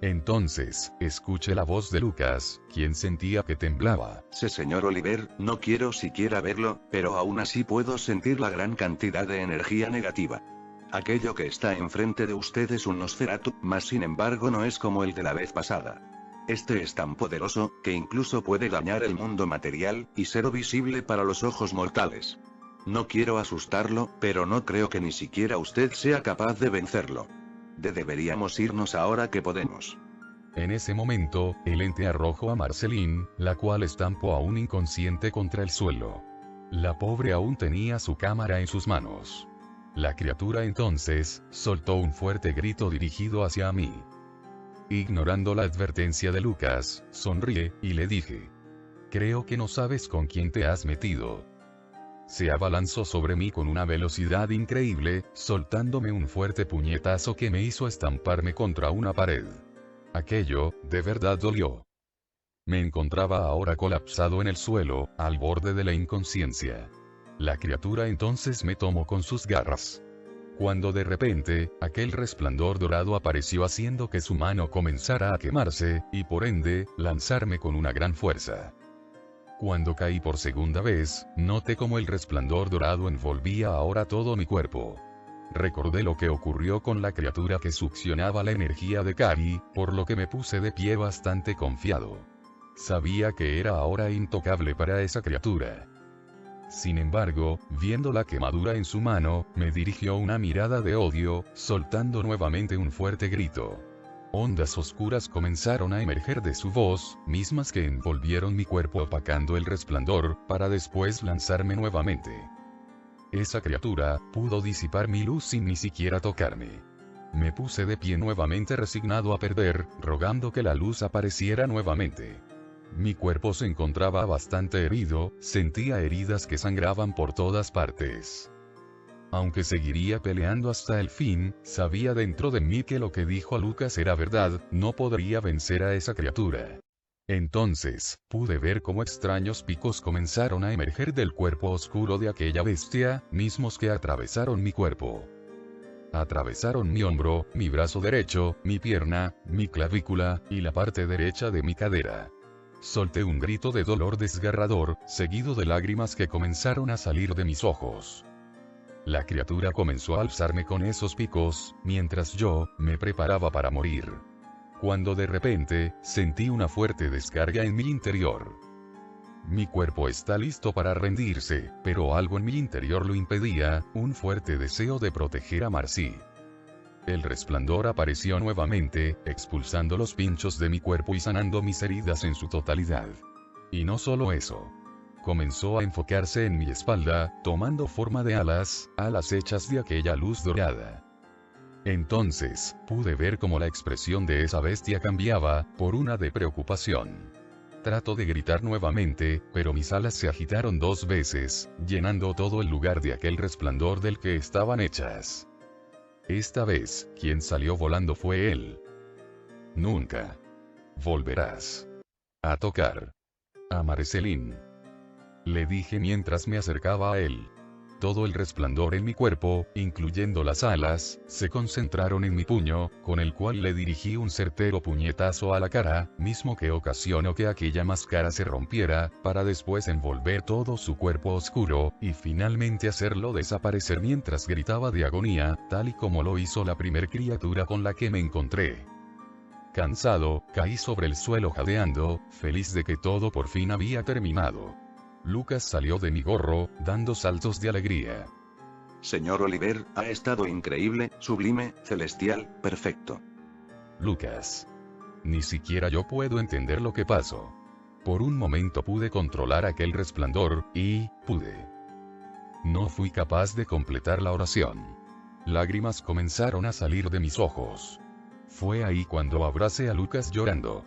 A: Entonces, escuché la voz de Lucas, quien sentía que temblaba.
C: Sí, señor Oliver, no quiero siquiera verlo, pero aún así puedo sentir la gran cantidad de energía negativa. Aquello que está enfrente de usted es un Nosferatu, mas sin embargo no es como el de la vez pasada. Este es tan poderoso, que incluso puede dañar el mundo material, y ser visible para los ojos mortales. No quiero asustarlo, pero no creo que ni siquiera usted sea capaz de vencerlo. Deberíamos irnos ahora que podemos.
A: En ese momento, el ente arrojó a Marceline, la cual estampó aún inconsciente contra el suelo. La pobre aún tenía su cámara en sus manos. La criatura entonces, soltó un fuerte grito dirigido hacia mí. Ignorando la advertencia de Lucas, sonríe, y le dije: creo que no sabes con quién te has metido. Se abalanzó sobre mí con una velocidad increíble, soltándome un fuerte puñetazo que me hizo estamparme contra una pared. Aquello, de verdad dolió. Me encontraba ahora colapsado en el suelo, al borde de la inconsciencia. La criatura entonces me tomó con sus garras. Cuando de repente, aquel resplandor dorado apareció haciendo que su mano comenzara a quemarse, y por ende, lanzarme con una gran fuerza. Cuando caí por segunda vez, noté como el resplandor dorado envolvía ahora todo mi cuerpo. Recordé lo que ocurrió con la criatura que succionaba la energía de Kari, por lo que me puse de pie bastante confiado. Sabía que era ahora intocable para esa criatura. Sin embargo, viendo la quemadura en su mano, me dirigió una mirada de odio, soltando nuevamente un fuerte grito. Ondas oscuras comenzaron a emerger de su voz, mismas que envolvieron mi cuerpo opacando el resplandor, para después lanzarme nuevamente. Esa criatura pudo disipar mi luz sin ni siquiera tocarme. Me puse de pie nuevamente resignado a perder, rogando que la luz apareciera nuevamente. Mi cuerpo se encontraba bastante herido, sentía heridas que sangraban por todas partes. Aunque seguiría peleando hasta el fin, sabía dentro de mí que lo que dijo a Lucas era verdad, no podría vencer a esa criatura. Entonces, pude ver cómo extraños picos comenzaron a emerger del cuerpo oscuro de aquella bestia, mismos que atravesaron mi cuerpo. Atravesaron mi hombro, mi brazo derecho, mi pierna, mi clavícula, y la parte derecha de mi cadera. Solté un grito de dolor desgarrador, seguido de lágrimas que comenzaron a salir de mis ojos. La criatura comenzó a alzarme con esos picos, mientras yo me preparaba para morir. Cuando de repente, sentí una fuerte descarga en mi interior. Mi cuerpo está listo para rendirse, pero algo en mi interior lo impedía, un fuerte deseo de proteger a Marcy. El resplandor apareció nuevamente, expulsando los pinchos de mi cuerpo y sanando mis heridas en su totalidad. Y no solo eso. Comenzó a enfocarse en mi espalda, tomando forma de alas hechas de aquella luz dorada. Entonces, pude ver cómo la expresión de esa bestia cambiaba, por una de preocupación. Trato de gritar nuevamente, pero mis alas se agitaron 2 veces, llenando todo el lugar de aquel resplandor del que estaban hechas. Esta vez, quien salió volando fue él. Nunca volverás a tocar a Marceline, le dije mientras me acercaba a él. Todo el resplandor en mi cuerpo, incluyendo las alas, se concentraron en mi puño, con el cual le dirigí un certero puñetazo a la cara, mismo que ocasionó que aquella máscara se rompiera, para después envolver todo su cuerpo oscuro, y finalmente hacerlo desaparecer mientras gritaba de agonía, tal y como lo hizo la primer criatura con la que me encontré. Cansado, caí sobre el suelo jadeando, feliz de que todo por fin había terminado. Lucas salió de mi gorro, dando saltos de alegría.
C: Señor Oliver, ha estado increíble, sublime, celestial, perfecto.
A: Lucas. Ni siquiera yo puedo entender lo que pasó. Por un momento pude controlar aquel resplandor, y pude. No fui capaz de completar la oración. Lágrimas comenzaron a salir de mis ojos. Fue ahí cuando abracé a Lucas llorando.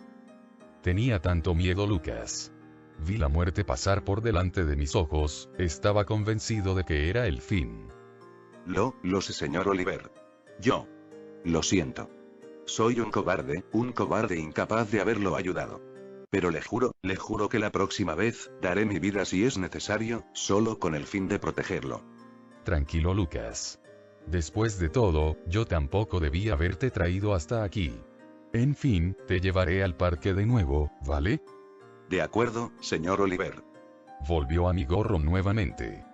A: Tenía tanto miedo, Lucas. Vi la muerte pasar por delante de mis ojos, estaba convencido de que era el fin.
C: Lo sé, señor Oliver. Yo. Lo siento. Soy un cobarde incapaz de haberlo ayudado. Pero le juro que la próxima vez, daré mi vida si es necesario, solo con el fin de protegerlo.
A: Tranquilo, Lucas. Después de todo, yo tampoco debí haberte traído hasta aquí. En fin, te llevaré al parque de nuevo, ¿vale?
C: De acuerdo, señor Oliver.
A: Volvió a mi gorro nuevamente.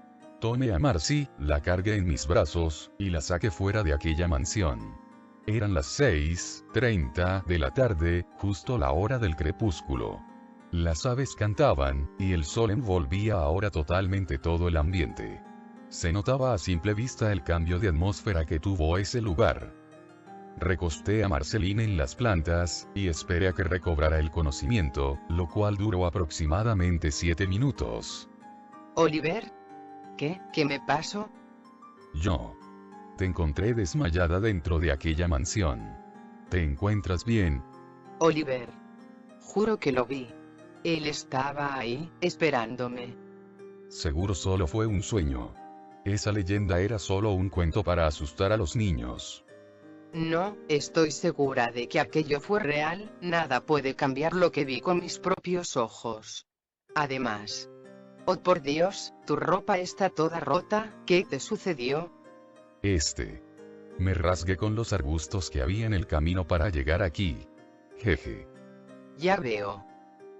A: Tomé a Marcy, la cargué en mis brazos, y la saqué fuera de aquella mansión. Eran las 6:30 de la tarde, justo la hora del crepúsculo. Las aves cantaban, y el sol envolvía ahora totalmente todo el ambiente. Se notaba a simple vista el cambio de atmósfera que tuvo ese lugar. Recosté a Marceline en las plantas, y esperé a que recobrara el conocimiento, lo cual duró aproximadamente 7 minutos.
B: Oliver. ¿Qué me pasó?
A: Yo. Te encontré desmayada dentro de aquella mansión. ¿Te encuentras bien?
B: Oliver. Juro que lo vi. Él estaba ahí, esperándome.
A: Seguro solo fue un sueño. Esa leyenda era solo un cuento para asustar a los niños.
B: No, estoy segura de que aquello fue real, nada puede cambiar lo que vi con mis propios ojos. Además... Oh por Dios, tu ropa está toda rota, ¿qué te sucedió?
A: Me rasgué con los arbustos que había en el camino para llegar aquí. Jeje.
B: Ya veo.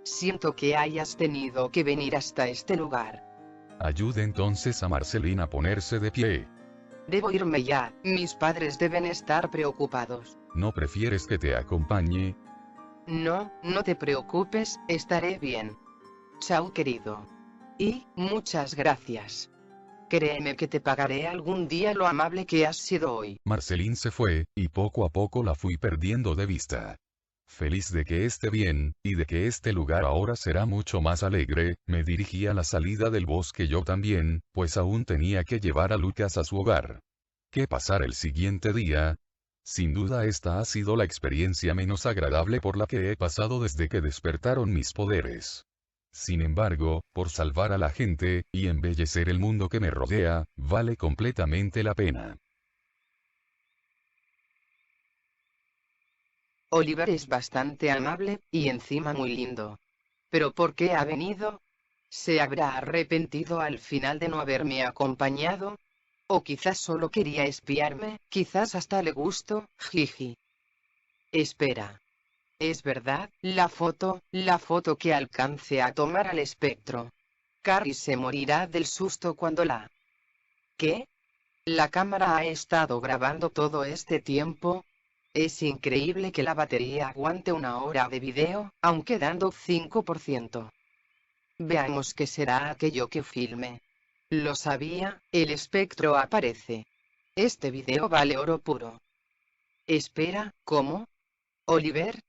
B: Siento que hayas tenido que venir hasta este lugar.
A: Ayude entonces a Marceline a ponerse de pie.
B: Debo irme ya, mis padres deben estar preocupados.
A: ¿No prefieres que te acompañe?
B: No, no te preocupes, estaré bien. Chao, querido. Y, muchas gracias. Créeme que te pagaré algún día lo amable que has sido hoy.
A: Marceline se fue, y poco a poco la fui perdiendo de vista. Feliz de que esté bien, y de que este lugar ahora será mucho más alegre, me dirigí a la salida del bosque yo también, pues aún tenía que llevar a Lucas a su hogar. ¿Qué pasará el siguiente día? Sin duda esta ha sido la experiencia menos agradable por la que he pasado desde que despertaron mis poderes. Sin embargo, por salvar a la gente, y embellecer el mundo que me rodea, vale completamente la pena.
B: Oliver es bastante amable, y encima muy lindo. ¿Pero por qué ha venido? ¿Se habrá arrepentido al final de no haberme acompañado? O quizás solo quería espiarme, quizás hasta le gusto, jiji. Espera. Es verdad, la foto que alcance a tomar al espectro. Carrie se morirá del susto cuando la... ¿Qué? ¿La cámara ha estado grabando todo este tiempo? Es increíble que la batería aguante 1 hora de video, aunque dando 5%. Veamos qué será aquello que filme. Lo sabía, el espectro aparece. Este video vale oro puro. Espera, ¿cómo? Oliver,